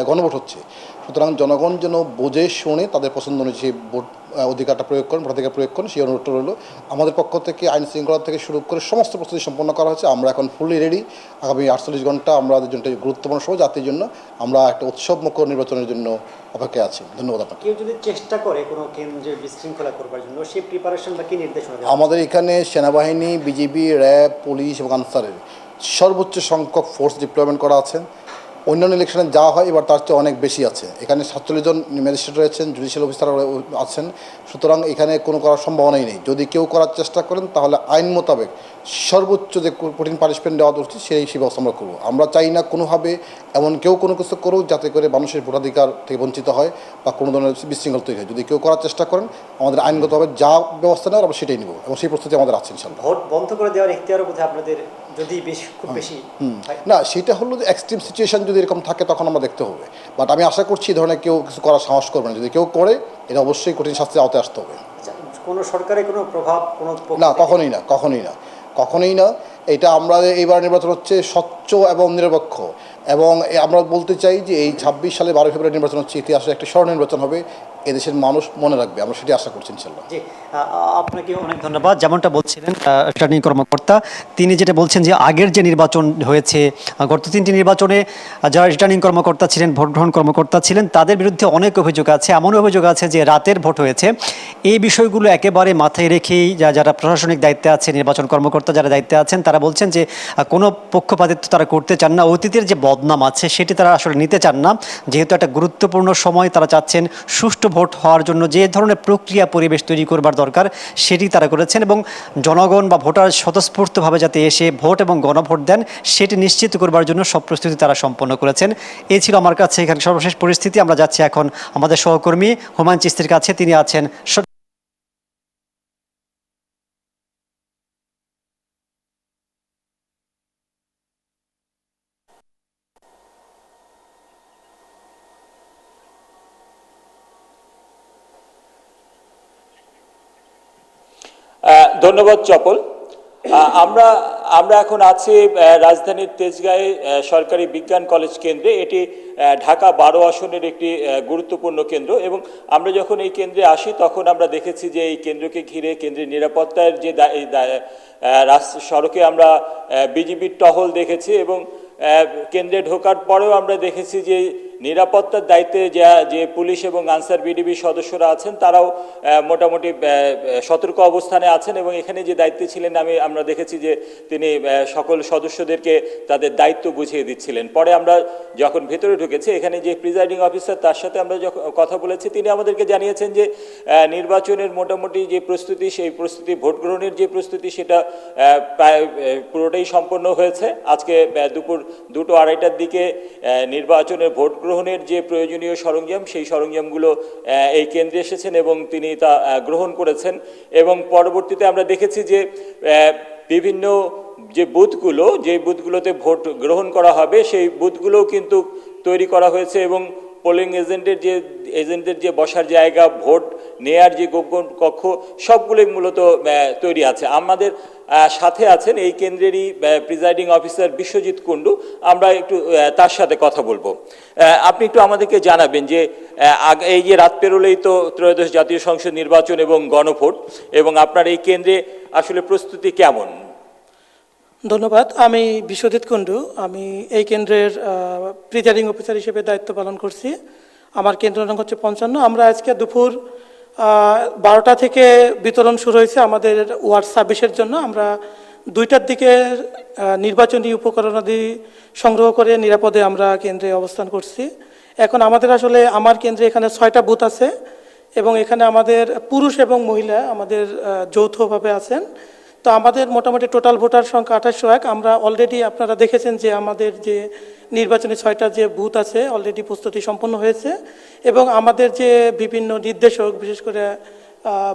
গণভোট হচ্ছে। সুতরাং জনগণ যেন বুঝে শুনে তাদের পছন্দ অনুযায়ী ভোট অধিকারটা প্রয়োগ করেন, ভোটাধিকার প্রয়োগ করেন, সেই অনুরোধটা রইল। আমাদের পক্ষ থেকে আইন শৃঙ্খলা থেকে শুরু করে সমস্ত প্রস্তুতি সম্পন্ন করা হয়েছে। আমরা এখন ফুলি রেডি। আগামী 48 ঘন্টা আমাদের জন্য গুরুত্বপূর্ণ সময়, জাতির জন্য আমরা একটা উৎসবমুখর নির্বাচনের জন্য অপেক্ষায় আছি। ধন্যবাদ আপনাকে। কেউ যদি চেষ্টা করে কোনো কেন্দ্রে বিশৃঙ্খলা করবার জন্য, সেই প্রিপারেশন বা কি নির্দেশনা? আমাদের এখানে সেনাবাহিনী, বিজিবি, র্যাব, পুলিশ এবং আনসারের সর্বোচ্চ সংখ্যক ফোর্স ডিপ্লয়মেন্ট করা আছে। অন্যান্য ইলেকশনে যা হয় এবার তার চেয়ে অনেক বেশি আছে। এখানে 47 জন ম্যাজিস্ট্রেট রয়েছেন, জুডিশিয়াল অফিসার আছেন। সুতরাং এখানে কোনো করার সম্ভাবনাই নেই। যদি কেউ করার চেষ্টা করেন তাহলে আইন মোতাবেক সর্বোচ্চ যে কঠিন পানিশমেন্ট দেওয়া উচিত সেই ব্যবস্থা আমরা করবো। আমরা চাই না কোনোভাবে এমন কেউ কোনো কিছু করুক যাতে করে মানুষের ভোটাধিকার থেকে বঞ্চিত হয় বা কোনো ধরনের বিশৃঙ্খলা তৈরি হয়। যদি কেউ করার চেষ্টা করেন, আমাদের আইনগতভাবে যা ব্যবস্থা নেওয়ার আমরা সেটাই নেব এবং সেই প্রস্তুতি আমাদের আছে ইনশাআল্লাহ। ভোট বন্ধ করে দেওয়ার ইখতিয়ারও বোধহয় আপনাদের যদি খুব বেশি না, সেটা হলো যে এক্সট্রিম সিচুয়েশন যদি এরকম থাকে তখন আমরা দেখতে হবে। বাট আমি আশা করছি এই ধরনের কেউ কিছু করার সাহস করবে না। যদি কেউ করে, এটা অবশ্যই কঠিন শাস্তির আওতায় আসতে হবে। কোনো সরকারের কোনো প্রভাব না, কখনোই না। এটা আমরা এইবার নির্বাচন হচ্ছে স্বচ্ছ এবং নিরপেক্ষ এবং আমরা বলতে চাই যে এই 26 সালে 12 ফেব্রুয়ারি নির্বাচন হচ্ছে ইতিহাসের একটি স্মরণীয় নির্বাচন হবে। এদেশের মানুষ মনে রাখবে, আমরা সেটি আশা করছি ইনশাআল্লাহ। জি, আপনাকে অনেক ধন্যবাদ। যেমনটা বলছিলেন রিটার্নিং কর্মকর্তা, তিনি যেটা বলছেন যে আগের যে নির্বাচন হয়েছে, গত 3টি নির্বাচনে যারা রিটার্নিং কর্মকর্তা ছিলেন, ভোট গ্রহণ কর্মকর্তা ছিলেন, তাদের বিরুদ্ধে অনেক অভিযোগ আছে। এমন অভিযোগ আছে যে রাতের ভোট হয়েছে। এই বিষয়গুলো একেবারে মাথায় রেখেই যারা প্রশাসনিক দায়িত্বে আছে, নির্বাচন কর্মকর্তা যারা দায়িত্বে আছেন, তারা বলছেন যে কোনো পক্ষপাতিত্ব তারা করতে চান না। অতীতের যে বদনাম আছে সেটি তারা আসলে নিতে চান না। যেহেতু একটা গুরুত্বপূর্ণ সময়, তারা চাচ্ছেন সুষ্ঠু ভোট হওয়ার জন্য যে ধরনের প্রক্রিয়া পরিবেশ তৈরি করবার দরকার সেটি তারা করেছেন এবং জনগণ বা ভোটার স্বতঃস্ফূর্তভাবে যাতে এসে ভোট এবং গণভোট দেন সেটি নিশ্চিত করবার জন্য সব প্রস্তুতি তারা সম্পন্ন করেছেন। এই ছিল আমার কাছে এখানে সর্বশেষ পরিস্থিতি। আমরা যাচ্ছি এখন আমাদের সহকর্মী হুমায়ুন চিশতির কাছে। তিনি আছেন ধন্যবাদ চপল। আমরা আমরা এখন আছি রাজধানীর তেজগাঁয়ে সরকারি বিজ্ঞান কলেজ কেন্দ্রে। এটি ঢাকা 12 আসনের একটি গুরুত্বপূর্ণ কেন্দ্র এবং আমরা যখন এই কেন্দ্রে আসি তখন আমরা দেখেছি যে এই কেন্দ্রকে ঘিরে কেন্দ্রের নিরাপত্তার যে সড়কে আমরা বিজিবির টহল দেখেছি এবং কেন্দ্রে ঢোকার পরেও আমরা দেখেছি যে নিরাপত্তার দায়িত্বে যে পুলিশ এবং আনসার বিডিবি সদস্যরা আছেন তারাও মোটামুটি সতর্ক অবস্থানে আছেন এবং এখানে যে দায়িত্বে ছিলেন আমরা দেখেছি যে তিনি সকল সদস্যদেরকে তাদের দায়িত্ব বুঝিয়ে দিচ্ছিলেন। পরে আমরা যখন ভেতরে ঢুকেছি এখানে যে প্রিজাইডিং অফিসার তার সাথে আমরা যখন কথা বলেছি তিনি আমাদেরকে জানিয়েছেন যে নির্বাচনের মোটামুটি যে প্রস্তুতি সেই প্রস্তুতি ভোট গ্রহণের যে প্রস্তুতি সেটা প্রায় পুরোটাই সম্পন্ন হয়েছে। আজকে দুপুর 2-2:30টার দিকে নির্বাচনের ভোট গ্রহণের যে প্রয়োজনীয় সরঞ্জাম সেই সরঞ্জামগুলো এই কেন্দ্রে এসেছেন এবং তিনি তা গ্রহণ করেছেন এবং পরবর্তীতে আমরা দেখেছি যে বিভিন্ন যে বুথগুলোতে ভোট গ্রহণ করা হবে সেই বুথগুলোও কিন্তু তৈরি করা হয়েছে এবং পোলিং এজেন্টদের যে বসার জায়গা ভোট নেয়ার যে গোপন কক্ষ সবগুলোই মূলত তৈরি আছে। আমাদের সাথে আছেন এই কেন্দ্রেরই প্রিজাইডিং অফিসার বিশ্বজিৎ কুণ্ডু, আমরা একটু তার সাথে কথা বলবো। আপনি একটু আমাদেরকে জানাবেন যে এই যে রাত পেরোলেই তো ত্রয়োদশ জাতীয় সংসদ নির্বাচন এবং গণভোট এবং আপনার এই কেন্দ্রে আসলে প্রস্তুতি কেমন? ধন্যবাদ। আমি বিশ্বজিৎ কুণ্ডু, আমি এই কেন্দ্রের প্রিজাইডিং অফিসার হিসেবে দায়িত্ব পালন করছি। আমার কেন্দ্র নং হচ্ছে 55। আমরা আজকে দুপুর 12টা থেকে বিতরণ শুরু হয়েছে আমাদের ওয়ার্ড 26-এর জন্য। আমরা 2টার দিকে নির্বাচনী উপকরণাদি সংগ্রহ করে নিরাপদে আমরা কেন্দ্রে অবস্থান করছি। এখন আমাদের আসলে আমার কেন্দ্রে এখানে 6টা বুথ আছে এবং এখানে আমাদের পুরুষ এবং মহিলা আমাদের যৌথভাবে আছেন। তো আমাদের মোটামুটি টোটাল ভোটার সংখ্যা 2801। আমরা অলরেডি আপনারা দেখেছেন যে আমাদের যে নির্বাচনী 6টা যে বুথ আছে অলরেডি প্রস্তুতি সম্পন্ন হয়েছে এবং আমাদের যে বিভিন্ন নির্দেশক বিশেষ করে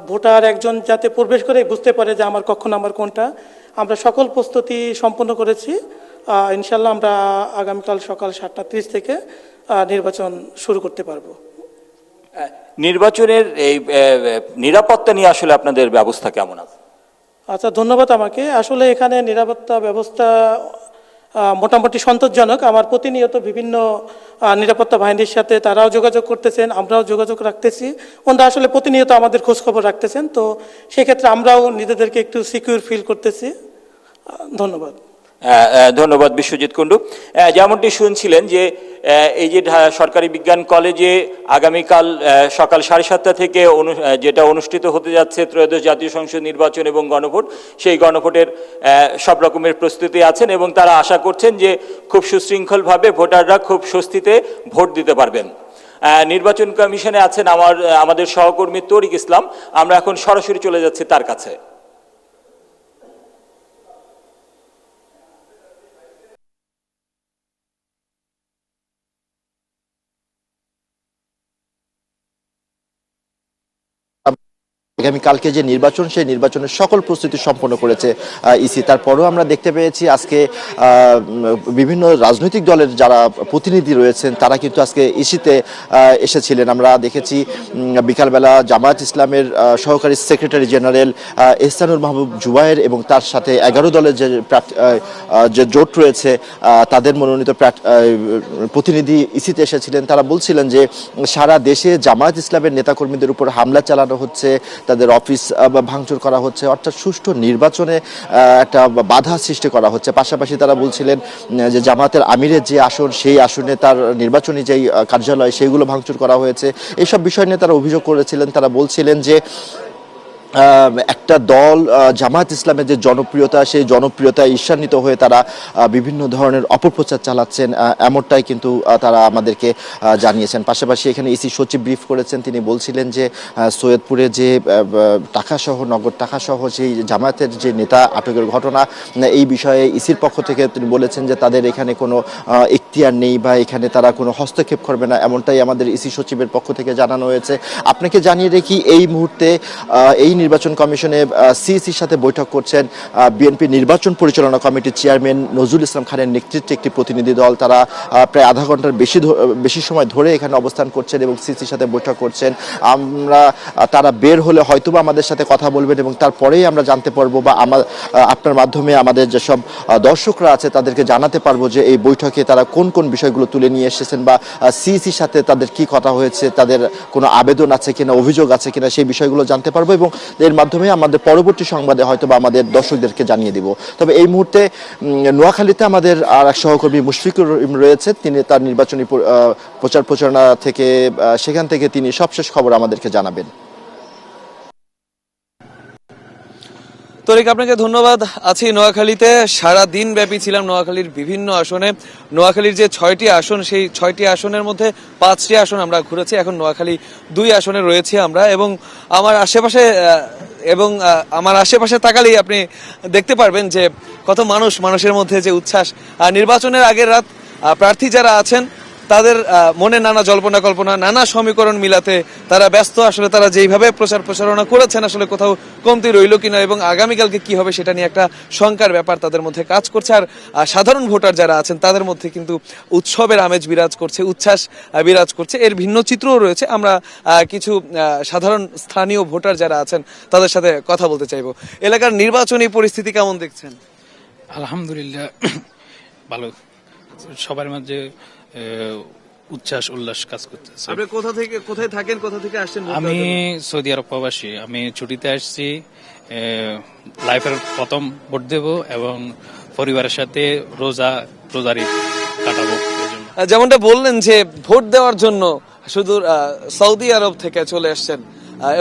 ভোটার একজন যাতে প্রবেশ করে বুঝতে পারে যে আমার কক্ষ নাম্বার কোনটা, আমরা সকল প্রস্তুতি সম্পন্ন করেছি। ইনশাল্লাহ আমরা আগামীকাল সকাল 7:30 থেকে নির্বাচন শুরু করতে পারবো। নির্বাচনের এই নিরাপত্তা নিয়ে আসলে আপনাদের ব্যবস্থা কেমন আছে? আচ্ছা, ধন্যবাদ। আমাকে আসলে এখানে নিরাপত্তা ব্যবস্থা মোটামুটি সন্তোষজনক। আমার প্রতিনিয়ত বিভিন্ন নিরাপত্তা বাহিনীর সাথে তারাও যোগাযোগ করতেছেন, আমরাও যোগাযোগ রাখতেছি। ওনারা আসলে প্রতিনিয়ত আমাদের খোঁজখবর রাখতেছেন, তো সেক্ষেত্রে আমরাও নিজেদেরকে একটু সিকিউর ফিল করতেছি। ধন্যবাদ। ধন্যবাদ বিশ্বজিৎ কুণ্ডু। যেমনটি শুনছিলেন যে এই যে সরকারি বিজ্ঞান কলেজে আগামীকাল সকাল 7:30 থেকে যেটা অনুষ্ঠিত হতে যাচ্ছে ত্রয়োদশ জাতীয় সংসদ নির্বাচন এবং গণভোট, সেই গণভোটের সব রকমের প্রস্তুতি আছেন এবং তারা আশা করছেন যে খুব সুশৃঙ্খলভাবে ভোটাররা খুব স্বস্তিতে ভোট দিতে পারবেন। নির্বাচন কমিশনে আছেন আমাদের সহকর্মী তরিক ইসলাম, আমরা এখন সরাসরি চলে যাচ্ছি তার কাছে। আগামীকালকে যে নির্বাচন সেই নির্বাচনের সকল প্রস্তুতি সম্পন্ন করেছে ইসি। তারপরেও আমরা দেখতে পেয়েছি আজকে বিভিন্ন রাজনৈতিক দলের যারা প্রতিনিধি রয়েছেন তারা কিন্তু আজকে ইসিতে এসেছিলেন। আমরা দেখেছি বিকালবেলা জামায়াত ইসলামের সহকারী সেক্রেটারি জেনারেল এহসানুর মাহবুব জুবায়ের এবং তার সাথে 11 দলের যে জোট রয়েছে তাদের মনোনীত প্রতিনিধি ইসিতে এসেছিলেন। তারা বলছিলেন যে সারা দেশে জামায়াত ইসলামের নেতাকর্মীদের উপর হামলা চালানো হচ্ছে, তাদের অফিস ভাঙচুর করা হচ্ছে, অর্থাৎ সুষ্ঠু নির্বাচনে একটা বাধা সৃষ্টি করা হচ্ছে। পাশাপাশি তারা বলছিলেন যে জামাতের আমিরের যে আসন সেই আসনে তার নির্বাচনী যেই কার্যালয় সেইগুলো ভাঙচুর করা হয়েছে। এইসব বিষয় নিয়ে তারা অভিযোগ করেছিলেন। তারা বলছিলেন যে একটা দল জামায়াত ইসলামের যে জনপ্রিয়তা সেই জনপ্রিয়তায় ঈর্ষান্বিত হয়ে তারা বিভিন্ন ধরনের অপপ্রচার চালাচ্ছেন, এমনটাই কিন্তু তারা আমাদেরকে জানিয়েছেন। পাশাপাশি এখানে ইসি সচিব ব্রিফ করেছেন, তিনি বলছিলেন যে সৈয়দপুরে যে টাকাসহ নগদ টাকাসহ সেই জামায়াতের যে নেতা আটকের ঘটনা এই বিষয়ে ইসির পক্ষ থেকে তিনি বলেছেন যে তাদের এখানে কোনো এখতিয়ার নেই বা এখানে তারা কোনো হস্তক্ষেপ করবে না, এমনটাই আমাদের ইসি সচিবের পক্ষ থেকে জানানো হয়েছে। আপনাকে জানিয়ে রেখি, এই মুহূর্তে এই নির্বাচন কমিশনে সিইসির সাথে বৈঠক করছেন বিএনপি নির্বাচন পরিচালনা কমিটির চেয়ারম্যান নজরুল ইসলাম খানের নেতৃত্বে একটি প্রতিনিধি দল। তারা প্রায় আধা ঘন্টার বেশি সময় ধরে এখানে অবস্থান করছেন এবং সিইসির সাথে বৈঠক করছেন। তারা বের হলে হয়তোবা আমাদের সাথে কথা বলবেন এবং তারপরেই আমরা জানতে পারবো বা আপনার মাধ্যমে আমাদের যেসব দর্শকরা আছে তাদেরকে জানাতে পারবো যে এই বৈঠকে তারা কোন কোন বিষয়গুলো তুলে নিয়ে এসেছেন বা সিইসির সাথে তাদের কি কথা হয়েছে, তাদের কোনো আবেদন আছে কিনা, অভিযোগ আছে কিনা, সেই বিষয়গুলো জানতে পারবো এবং এর মাধ্যমে আমাদের পরবর্তী সংবাদে হয়তোবা আমাদের দর্শকদেরকে জানিয়ে দিব। তবে এই মুহূর্তে নোয়াখালীতে আমাদের আর এক সহকর্মী মুশফিকুর রয়েছে, তিনি তার নির্বাচনী প্রচারণা থেকে সেখান থেকে তিনি সবশেষ খবর আমাদেরকে জানাবেন। তরিক, আপনাকে ধন্যবাদ। আছি নোয়াখালীতে, সারা দিন ব্যাপী ছিলাম নোয়াখালীর বিভিন্ন আসনে। নোয়াখালীর যে 6টি আসন, সেই 6টি আসনের মধ্যে 5টি আসন আমরা ঘুরেছি। এখন নোয়াখালী 2 আসনে রয়েছি আমরা এবং আমার আশেপাশে তাকালেই আপনি দেখতে পারবেন যে কত মানুষের মধ্যে যে উচ্ছ্বাস। নির্বাচনের আগের রাত প্রার্থী যারা আছেন তাদের মনে নানা জল্পনা কল্পনা, নানা সমীকরণ মিলাতে তারা ব্যস্ত। আসলে তারা যেইভাবে প্রচারণা করেছেন আসলে কোথাও কমতি রইল কিনা এবং আগামীকালকে কি হবে সেটা নিয়ে একটা শঙ্কার ব্যাপার তাদের মধ্যে কাজ করছে। আর সাধারণ ভোটার যারা আছেন তাদের মধ্যে কিন্তু উৎসবের আমেজ বিরাজ করছে, উচ্ছ্বাস বিরাজ করছে। এর ভিন্ন চিত্রও রয়েছে। আমরা কিছু সাধারণ স্থানীয় ভোটার যারা আছেন তাদের সাথে কথা বলতে চাইবো। এলাকার নির্বাচনী পরিস্থিতি কেমন দেখছেন? আলহামদুলিল্লাহ ভালো, সবার মাঝে উচ্ছ্বাস উল্লাস কাজ করতেছে। আপনি কোথায় থাকেন, কোথা থেকে আসছেন? আমি সৌদি আরব প্রবাসী। আমি ছুটিতে আসছি, লাইফের প্রথম ভোট দেব এবং পরিবারের সাথে রোজারি কাটাবো। যেমনটা বললেন যে ভোট দেওয়ার জন্য শুধু সৌদি আরব থেকে চলে আসছেন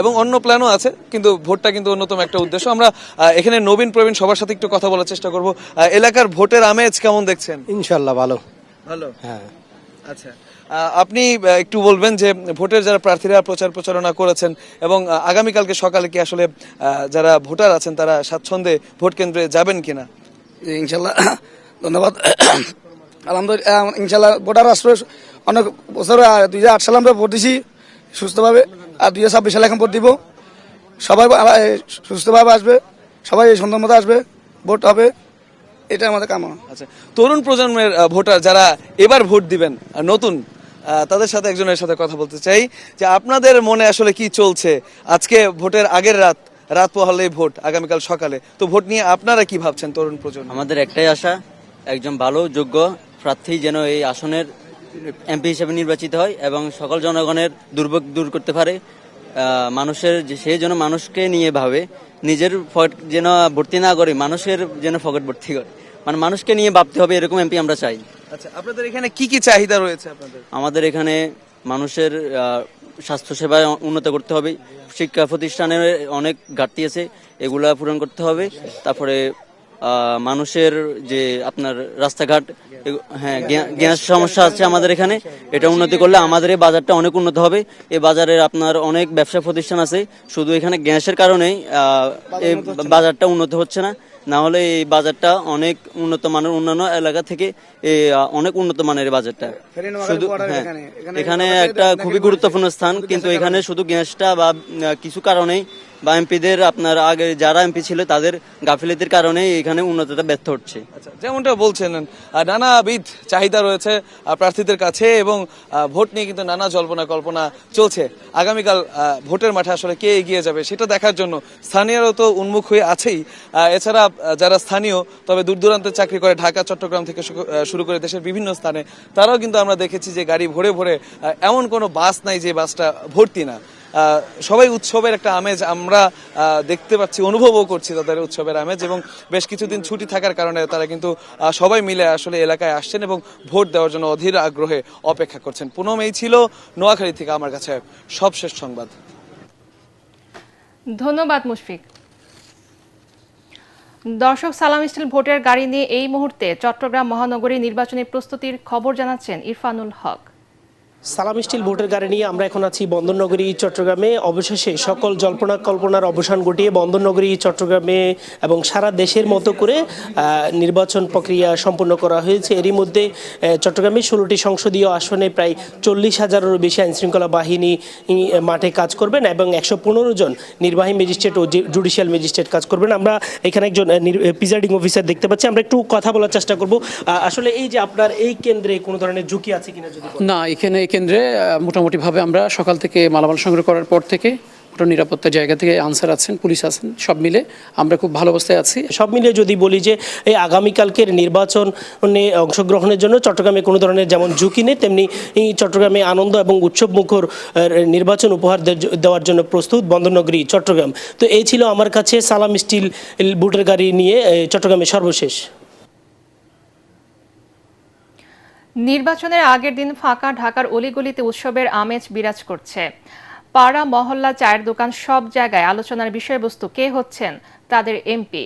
এবং অন্য প্ল্যানও আছে, কিন্তু ভোটটা কিন্তু অন্যতম একটা উদ্দেশ্য। আমরা এখানে নবীন প্রবীণ সবার সাথে একটু কথা বলার চেষ্টা করব। এলাকার ভোটের আমেজ কেমন দেখছেন? ইনশাআল্লাহ ভালো। হ্যাঁ, আচ্ছা, আপনি একটু বলবেন যে ভোটের যারা প্রার্থীরা প্রচারণা করেছেন এবং আগামীকালকে সকালে কি আসলে যারা ভোটার আছেন তারা স্বাচ্ছন্দ্যে ভোট কেন্দ্রে যাবেন কিনা? ইনশাল্লাহ, ধন্যবাদ। আলহামদুলিল্লাহ, ইনশাল্লাহ ভোটার আসবে অনেক বছর। 2008 সালে আমরা ভোট দিছি সুস্থভাবে, আর 2026 সালে এখন ভোট দিব। সবাই সুস্থভাবে আসবে, সবাই এই সুন্দর মতো আসবে, ভোট হবে, এটা আমাদের কামনা। আচ্ছা, তরুণ প্রজন্মের ভোটার যারা এবার ভোট দিবেন নতুন, তাদের সাথে একজনের সাথে কথা বলতে চাই যে আপনাদের মনে আসলে কি চলছে? আজকে ভোটের আগের রাত পোহালেই ভোট, আগামীকাল সকালে, তো ভোট নিয়ে আপনারা কি ভাবছেন তরুণ প্রজন্ম? আমাদের একটাই আশা, একজন ভালো যোগ্য প্রার্থী যেন এই আসনের এমপি হিসেবে নির্বাচিত হয় এবং সকল জনগণের দুর্ভোগ দূর করতে পারে। সে যেন মানুষকে নিয়ে ভাবে, নিজের পকেট যেন ভর্তি না করে, মানুষের যেন পকেট ভর্তি করে, মানে মানুষকে নিয়ে ভাবতে হবে, এরকম এমপি আমরা চাই। আচ্ছা, আপনাদের এখানে কি কি চাহিদা রয়েছে? আমাদের এখানে মানুষের স্বাস্থ্যসেবা উন্নত করতে হবে, শিক্ষা প্রতিষ্ঠানের অনেক ঘাটতি আছে, এগুলা পূরণ করতে হবে। তারপরে মানুষের যে আপনার রাস্তাঘাট, হ্যাঁ, গ্যাস সমস্যা আছে আমাদের এখানে, এটা উন্নতি করলে আমাদের এই বাজারটা অনেক উন্নত হবে। এই বাজারের আপনার অনেক ব্যবসা প্রতিষ্ঠান আছে, শুধু এখানে গ্যাসের কারণেই এই বাজারটা উন্নত হচ্ছে না। না হলে এই বাজারটা অনেক উন্নত মানের, অন্যান্য এলাকা থেকে অনেক উন্নত মানের বাজারটা। শুধু হ্যাঁ, এখানে একটা খুবই গুরুত্বপূর্ণ স্থান, কিন্তু এখানে শুধু গ্যাসটা বা কিছু কারণেই বা এমপিদের আপনার আগে যারা এমপি ছিল তাদের গাফিলতির কারণে এখানে উন্নতিটা ব্যর্থ হচ্ছে। যেমনটা বলছেন, নানাবিধ চাহিদা রয়েছে প্রার্থীদের কাছে এবং ভোট নিয়ে কিন্তু নানা জল্পনা কল্পনা চলছে। আগামীকাল ভোটের মাঠে আসলে কে এগিয়ে যাবে সেটা দেখার জন্য স্থানীয়রাও তো উন্মুখ হয়ে আছেই। এছাড়া যারা স্থানীয় তবে দূর দূরান্তে চাকরি করে, ঢাকা চট্টগ্রাম থেকে শুরু করে দেশের বিভিন্ন স্থানে, তারাও কিন্তু আমরা দেখেছি যে গাড়ি ভরে ভরে, এমন কোনো বাস নাই যে বাসটা ভর্তি না। সবাই উৎসবের একটা আমেজ আমরা দেখতে পাচ্ছি, অনুভবও করছি তাদের উৎসবের আমেজ, এবং বেশ কিছুদিন ছুটি থাকার কারণে তারা কিন্তু সবাই মিলে আসলে এলাকায় আসছেন এবং ভোট দেওয়ার জন্য অধীর আগ্রহে অপেক্ষা করছেন। পুনম, এই ছিল নোয়াখালী থেকে আমার কাছে সবশেষ সংবাদ। ধন্যবাদ মুশফিক। দর্শক, সালাম স্টিল ভোটের গাড়ি নিয়ে এই মুহূর্তে চট্টগ্রাম মহানগরী নির্বাচনী প্রস্তুতির খবর জানাচ্ছেন ইরফানুল হক। সালাম স্টিল ভোটের গাড়ি নিয়ে আমরা এখন আছি বন্দরনগরী চট্টগ্রামে। অবশেষে সকল জল্পনা কল্পনার অবসান ঘটিয়ে বন্দরনগরী চট্টগ্রামে এবং সারা দেশের মতো করে নির্বাচন প্রক্রিয়া সম্পন্ন করা হয়েছে। এরই মধ্যে চট্টগ্রামে 16টি সংসদীয় আসনে প্রায় 40,000-এরও বেশি আইনশৃঙ্খলা বাহিনী মাঠে কাজ করবেন এবং 115 জন নির্বাহী ম্যাজিস্ট্রেট ও জুডিশিয়াল ম্যাজিস্ট্রেট কাজ করবেন। আমরা এখানে একজন প্রিজাইডিং অফিসার দেখতে পাচ্ছি, আমরা একটু কথা বলার চেষ্টা করব। আসলে এই যে আপনার এই কেন্দ্রে কোনো ধরনের ঝুঁকি আছে কিনা যদি না, এখানে এই কেন্দ্রে মোটামুটিভাবে আমরা সকাল থেকে মালামাল সংগ্রহ করার পর থেকে নিরাপত্তার জায়গা থেকে আনসার আছেন, পুলিশ আছেন, সব মিলে আমরা খুব ভালো অবস্থায় আছি। সব মিলে যদি বলি যে এই আগামীকালকের নির্বাচনে অংশগ্রহণের জন্য চট্টগ্রামে কোনো ধরনের যেমন ঝুঁকি নেই, তেমনি এই চট্টগ্রামে আনন্দ এবং উৎসব মুখর নির্বাচন উপহার দেওয়ার জন্য প্রস্তুত বন্দরনগরী চট্টগ্রাম। তো এই ছিল আমার কাছে সালাম স্টিল ভোটের গাড়ি নিয়ে চট্টগ্রামে সর্বশেষ। নির্বাচনের আগের দিন ফাঁকা ঢাকার অলিগলিতে উৎসবের আমেজ বিরাজ করছে। পাড়া, মহল্লা, চায়ের দোকান সব জায়গায় আলোচনার বিষয়বস্তু কে হচ্ছেন তাদের এমপি।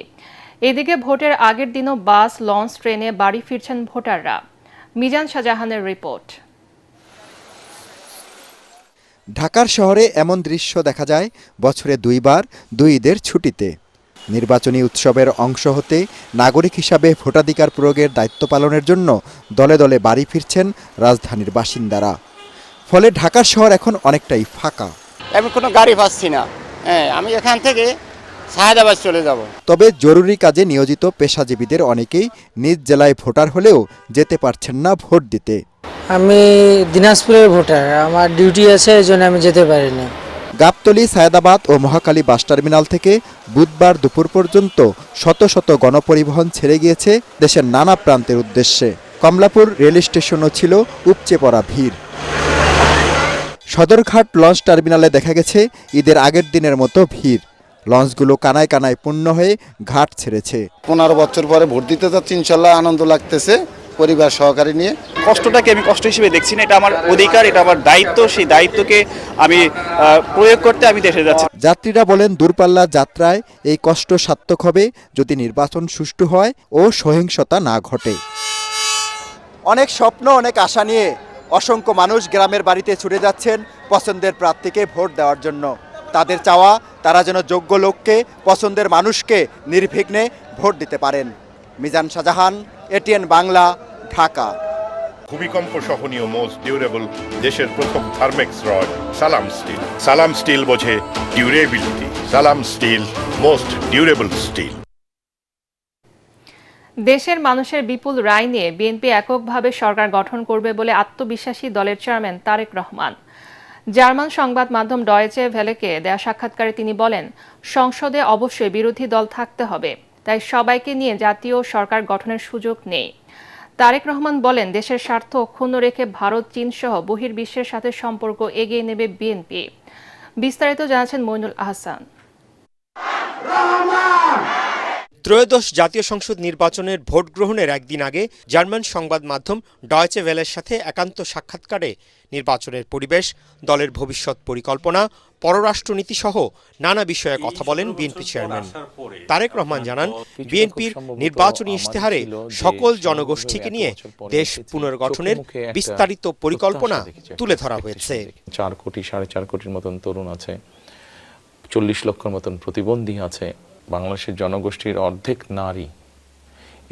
এদিকে ভোটের আগের দিনও বাস, লঞ্চ, ট্রেনে বাড়ি ফিরছেন ভোটাররা। মিজান শাহজাহানের রিপোর্ট। ঢাকার শহরে এমন দৃশ্য দেখা যায় বছরে 2 বার 2 ঈদের ছুটিতে। নির্বাচনী উৎসবের অংশ হতে নাগরিক হিসাবে ভোটাধিকার প্রয়োগের দায়িত্ব পালনের জন্য দলে দলে বাড়ি ফিরছেন রাজধানীর বাসিন্দারা। ফলে ঢাকার শহর এখন অনেকটাই ফাঁকা। আমি কোনো গাড়ি পাচ্ছি না, আমি এখান থেকে সায়েদাবাদ চলে যাব। তবে জরুরি কাজে নিয়োজিত পেশাজীবীদের অনেকেই নিজ জেলায় ভোটার হলেও যেতে পারছেন না ভোট দিতে। আমি দিনাজপুরের ভোটার, আমার ডিউটি আছে, এই জন্য আমি যেতে পারিনি। গাবতলী, সায়েদাবাদ ও মহাখালী বাস টার্মিনাল থেকে বুধবার দুপুর পর্যন্ত শত শত গণপরিবহন ছেড়ে গিয়েছে দেশের নানা প্রান্তের উদ্দেশ্যে। কমলাপুর রেল স্টেশনও ছিল উপচে পড়া ভিড়। সদরঘাট লঞ্চ টার্মিনালে দেখা গেছে ঈদের আগের দিনের মতো ভিড়। লঞ্চগুলো কানায় কানায় পূর্ণ হয়ে ঘাট ছেড়েছে। 15 বছর পরে ভোট দিতে যাচ্ছি, ইনশাল্লাহ আনন্দ লাগতেছে পরিবার সহকারে নিয়ে। কষ্টটাকে আমি কষ্ট হিসেবে দেখছি না, এটা আমার অধিকার, এটা আমার দায়িত্ব। সেই দায়িত্বকে আমি প্রয়োগ করতে আমি দেশে যাচ্ছি। যাত্রীরা বলেন দূরপাল্লা যাত্রায় এই কষ্ট সার্থক হবে যদি নির্বাচন সুষ্ঠু হয় ও সহিংসতা না ঘটে। অনেক স্বপ্ন, অনেক আশা নিয়ে অসংখ্য মানুষ গ্রামের বাড়িতে ছুটে যাচ্ছেন পছন্দের প্রার্থীকে ভোট দেওয়ার জন্য। তাদের চাওয়া তারা যেন যোগ্য লোককে, পছন্দের মানুষকে নির্বিঘ্নে ভোট দিতে পারেন। মিজান শাহজাহান, এটিএন বাংলা, ঢাকা। ভূমিকম্প সহনীয় মোস্ট ডিউরেবল দেশের প্রথম থার্মেক্স রড সালাম স্টিল। সালাম স্টিল বোঝে ডিউরেবিলিটি। সালাম স্টিল, মোস্ট ডিউরেবল স্টিল। দেশের মানুষের বিপুল রায় নিয়ে বিএনপি এককভাবে সরকার গঠন করবে বলে আত্মবিশ্বাসী দলের চেয়ারম্যান তারেক রহমান। জার্মান সংবাদ মাধ্যম ডয়েচে ভেলেকে দেয়া সাক্ষাৎকারে তিনি বলেন, সংসদে অবশ্যই বিরোধী দল থাকতে হবে, তাই সবাইকে নিয়ে জাতীয় সরকার গঠনের সুযোগ নেই। তারেক রহমান বলেন, দেশের স্বার্থ অক্ষুণ্ণ রেখে ভারত, চীন সহ বহির্বিশ্বের সাথে সম্পর্ক এগিয়ে নেবে বিএনপি। বিস্তারিত জানাচ্ছেন মইনুল আহসান। ত্রয়োদশ জাতীয় সংসদ নির্বাচনের ভোট গ্রহণের একদিন আগে জার্মান সংবাদ মাধ্যম ডয়েচে ভেলের সাথে একান্ত সাক্ষাৎকারে নির্বাচনের পরিবেশ, দলের ভবিষ্যৎ পরিকল্পনা, পররাষ্ট্রনীতি সহ নানা বিষয়ে কথা বলেন বিএনপি চেয়ারম্যান। তারেক রহমান জানান, বিএনপির নির্বাচনী ইশতেহারে সকল জনগোষ্ঠীকে নিয়ে দেশ পুনর্গঠনের বিস্তারিত পরিকল্পনা তুলে ধরা হয়েছে। 4 কোটি 4.5 কোটির মতন তরুণ আছে, 40 লক্ষের মতন প্রতিবন্ধী আছে। বাংলাদেশের জনগোষ্ঠীর অর্ধেক নারী।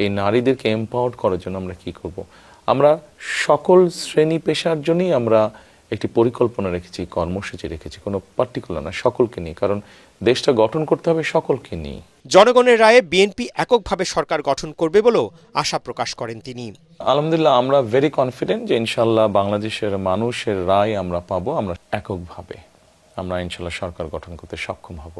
এই নারীদেরকে এম্পাওয়ার করার জন্য আমরা কি করব? আমরা সকল শ্রেণী পেশার জন্যই আমরা একটি পরিকল্পনা রেখেছি, কর্মসূচি রেখেছি, কোনো পার্টিকুলার না, সকলকে নিয়ে। কারণ দেশটা গঠন করতে হবে সকলকে নিয়ে। জনগণের রায়ে বিএনপি এককভাবে সরকার গঠন করবে বলেও আশা প্রকাশ করেন তিনি। আলহামদুলিল্লাহ, আমরা ভেরি কনফিডেন্ট যে ইনশাল্লাহ বাংলাদেশের মানুষের রায় আমরা পাবো। আমরা এককভাবে আমরা ইনশাল্লাহ সরকার গঠন করতে সক্ষম হব।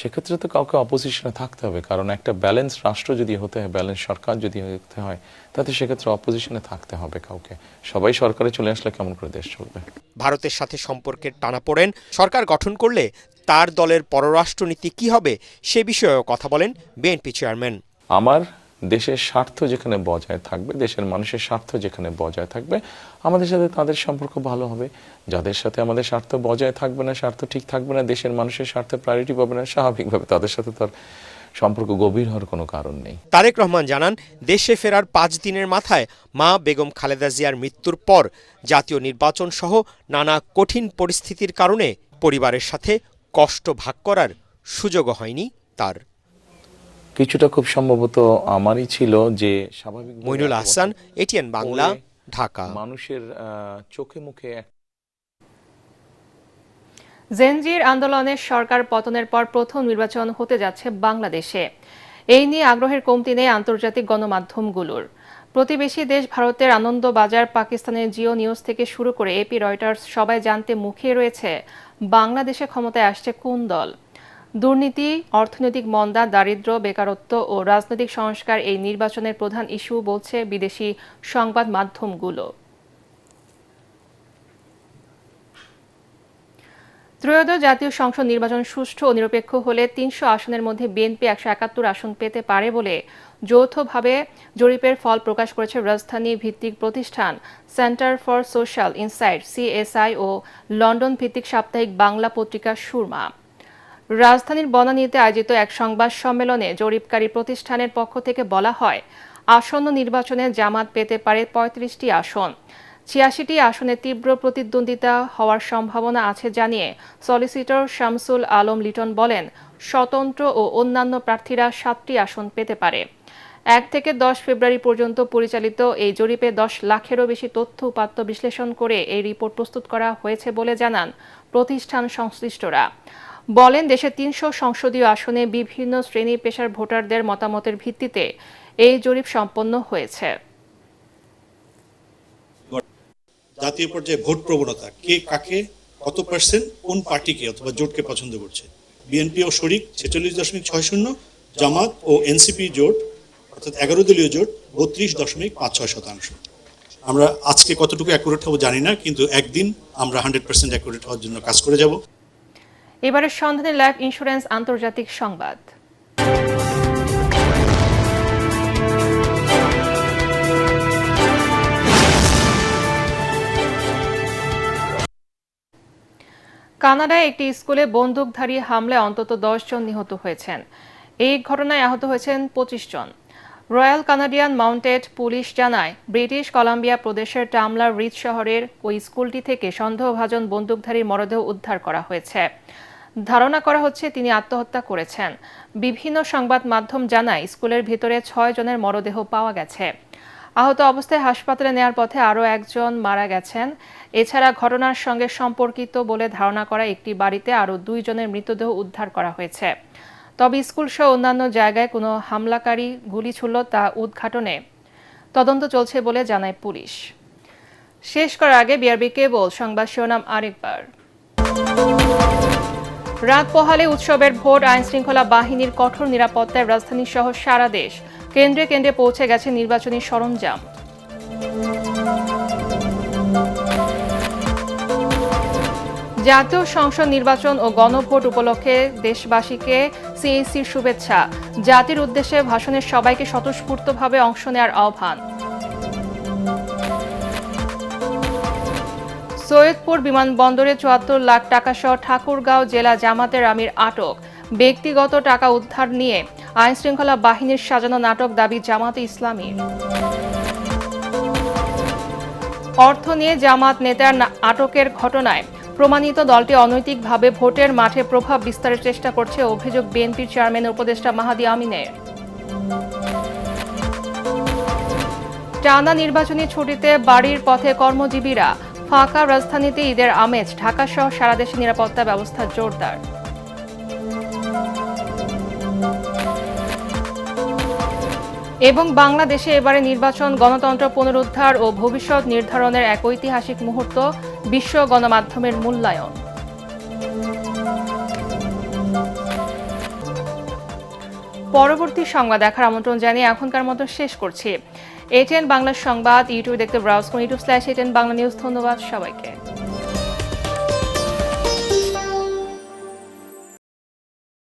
সেক্ষেত্রে তো কাউকে অপোজিশনে থাকতে হবে, কারণ একটা ব্যালেন্স রাষ্ট্র যদি হতে হয়, ব্যালেন্স সরকার যদি হতে হয়, তাতে সেক্ষেত্রে অপোজিশনে থাকতে হবে কাউকে। সবাই সরকারে চলে আসলে কেমন করে দেশ চলবে? ভারতের সাথে সম্পর্কের টানাপোড়েন, সরকার গঠন করলে তার দলের পররাষ্ট্রনীতি কি হবে সে বিষয়েও কথা বলেন বিএনপি চেয়ারম্যান। আমার দেশের স্বার্থ যেখানে বজায় থাকবে, দেশের মানুষের স্বার্থ যেখানে বজায় থাকবে, আমাদের সাথে তাদের সম্পর্ক ভালো হবে। যাদের সাথে আমাদের স্বার্থ বজায় থাকবে না, স্বার্থ ঠিক থাকবে না, দেশের মানুষের স্বার্থে প্রায়োরিটি পাবে না, স্বাভাবিকভাবে তাদের সাথে তার সম্পর্ক গভীর হওয়ার কোনো কারণ নেই। তারেক রহমান জানান, দেশে ফেরার 5 দিনের মাথায় মা বেগম খালেদা জিয়ার মৃত্যুর পর জাতীয় নির্বাচন সহ নানা কঠিন পরিস্থিতির কারণে পরিবারের সাথে কষ্ট ভাগ করার সুযোগও হয়নি তার। কিছুটা খুব সম্ভবত আমারই ছিল যে স্বাভাবিক। মইনুল আহসান, এটিএন বাংলা, ঢাকা। মানুষের চোখে মুখে জেনজির আন্দোলনের সরকার পতনের পর প্রথম নির্বাচন হতে যাচ্ছে বাংলাদেশে। এই নিয়ে আগ্রহের কমতি নেই আন্তর্জাতিক গণমাধ্যমগুলোর। প্রতিবেশী দেশ ভারতের আনন্দবাজার, পাকিস্তানের জিও নিউজ থেকে শুরু করে এপি, রয়টার্স সবাই জানতে মুখিয়ে রয়েছে বাংলাদেশে ক্ষমতায় আসছে কোন দল। দুর্নীতি, অর্থনৈতিক মন্দা, দারিদ্র্য, বেকারত্ব ও রাজনৈতিক সংস্কার এই নির্বাচনের প্রধান ইস্যু বলছে বিদেশি সংবাদ মাধ্যমগুলো। ত্রয়োদশ জাতীয় সংসদ নির্বাচন সুষ্ঠু ও নিরপেক্ষ হলে 300 আসনের মধ্যে বিএনপি 171 আসন পেতে পারে বলে যৌথভাবে জরিপের ফল প্রকাশ করেছে রাজধানী ভিত্তিক প্রতিষ্ঠান centre for social insight CSI ও লন্ডন ভিত্তিক সাপ্তাহিক বাংলা পত্রিকা সুরমা। রাজধানীর বনানীতে আয়োজিত এক সংবাদ সম্মেলনে জরিপকারী প্রতিষ্ঠানের পক্ষ থেকে বলা হয়, আসন্ন নির্বাচনে জামাত পেতে পারে 35টি আসন। 86টি আসনে তীব্র প্রতিদ্বন্দ্বিতা হওয়ার সম্ভাবনা আছে জানিয়ে সলিসিটর শামসুল আলম লিটন বলেন, স্বতন্ত্র ও অন্যান্য প্রার্থীরা 7টি আসন পেতে পারে। 1 থেকে 10 ফেব্রুয়ারি পর্যন্ত পরিচালিত এই জরিপে 10 লাখেরও বেশি তথ্য উপাত্ত বিশ্লেষণ করে এই রিপোর্ট প্রস্তুত করা হয়েছে বলে জানান প্রতিষ্ঠান সংশ্লিষ্টরা। বলেন, দেশে 300 সংসদীয় আসনে বিভিন্ন শ্রেণী পেশার ভোটারদের মতামতের ভিত্তিতে এই জরিপ সম্পন্ন হয়েছে। জাতীয় পর্যায়ে ভোট প্রবণতা, কে কাকে কত পার্সেন্ট কোন পার্টিকে অথবা জোটকে পছন্দ করছে। বিএনপি ও শরিক 46.60, জামাত ও এনসিপি জোট অর্থাৎ 11 দলীয় জোট 32.56%। আমরা আজকে কতটুকু অ্যাকুরেট হবো জানি না, কিন্তু একদিন আমরা 100% অ্যাকুরেট হওয়ার জন্য কাজ করে যাব। এবারের সন্ধানে লাইফ ইন্স্যুরেন্স আন্তর্জাতিক সংবাদ। কানাডায় একটি স্কুলে বন্দুকধারী হামলায় অন্তত 10 জন নিহত হয়েছেন। এই ঘটনায় আহত হয়েছেন 25 জন। রয়্যাল কানাডিয়ান মাউন্টেড পুলিশ জানায়, ব্রিটিশ কলাম্বিয়া প্রদেশের টামলার রিজ শহরের ওই স্কুলটি থেকে সন্দেহভাজন বন্দুকধারীর মরদেহ উদ্ধার করা হয়েছে। ধারণা করা হচ্ছে তিনি আত্মহত্যা করেছেন। বিভিন্ন সংবাদ মাধ্যম জানায়, স্কুলের ভিতরে 6 জনের মরদেহ পাওয়া গেছে। আহত অবস্থায় হাসপাতালে নেয়ার পথে আরও একজন মারা গেছেন। এছাড়া ঘটনার সঙ্গে সম্পর্কিত বলে ধারণা করা একটি বাড়িতে আরও 2 জনের মৃতদেহ উদ্ধার করা হয়েছে। তবে স্কুল সহ অন্যান্য জায়গায় কোনো হামলাকারী গুলি ছুড়ল তা উদ্ঘাটনে তদন্ত চলছে বলে জানায় পুলিশ। শেষ করার আগে বিআরবি কেবল সংবাদ শিরোনাম আরেকবার। রাত পোহালে উৎসবের ভোট, আইন শৃঙ্খলা বাহিনীর কঠোর নিরাপত্তায় রাজধানী সহ সারা দেশ। কেন্দ্রে কেন্দ্রে পৌঁছে গেছে নির্বাচনী সরঞ্জাম। জাতীয় সংসদ নির্বাচন ও গণভোট উপলক্ষে দেশবাসীকে সিএসির শুভেচ্ছা। জাতির উদ্দেশ্যে ভাষণের সবাইকে স্বতঃস্ফূর্তভাবে অংশ নেওয়ার আহ্বান। সৈয়দপুর বিমানবন্দরে 74 লাখ টাকা সহ ঠাকুরগাঁও জেলা জামাতের আমির আটক। ব্যক্তিগত টাকা উদ্ধার নিয়ে আইন শৃঙ্খলা বাহিনীর সাজানো নাটক, দাবি জামাতে ইসলামীর। অর্থ নিয়ে জামাত নেতার আটকের ঘটনায় প্রমাণিত দলটি অনৈতিকভাবে ভোটের মাঠে প্রভাব বিস্তারের চেষ্টা করছে, অভিযোগ বিএনপির চেয়ারম্যান উপদেষ্টা মাহাদি আমিনের। টানা নির্বাচনী ছুটিতে বাড়ির পথে কর্মজীবীরা। ফাঁকা রাজধানীতে ঈদের আমেজ। ঢাকা সহ সারা দেশে নিরাপত্তা ব্যবস্থা জোরদার। এবং বাংলাদেশে এবারে নির্বাচন, গণতন্ত্র পুনরুদ্ধার ও ভবিষ্যৎ নির্ধারণের এক ঐতিহাসিক মুহূর্ত, বিশ্ব গণমাধ্যমের মূল্যায়ন। পরবর্তী সংবাদ দেখার আমন্ত্রণ জানিয়ে এখনকার মতো শেষ করছি। এটিএন বাংলা সংবাদ ইউটিউবে দেখতে ব্রাউজ করুন, youtube/ATN বাংলা নিউজ। ধন্যবাদ সবাইকে।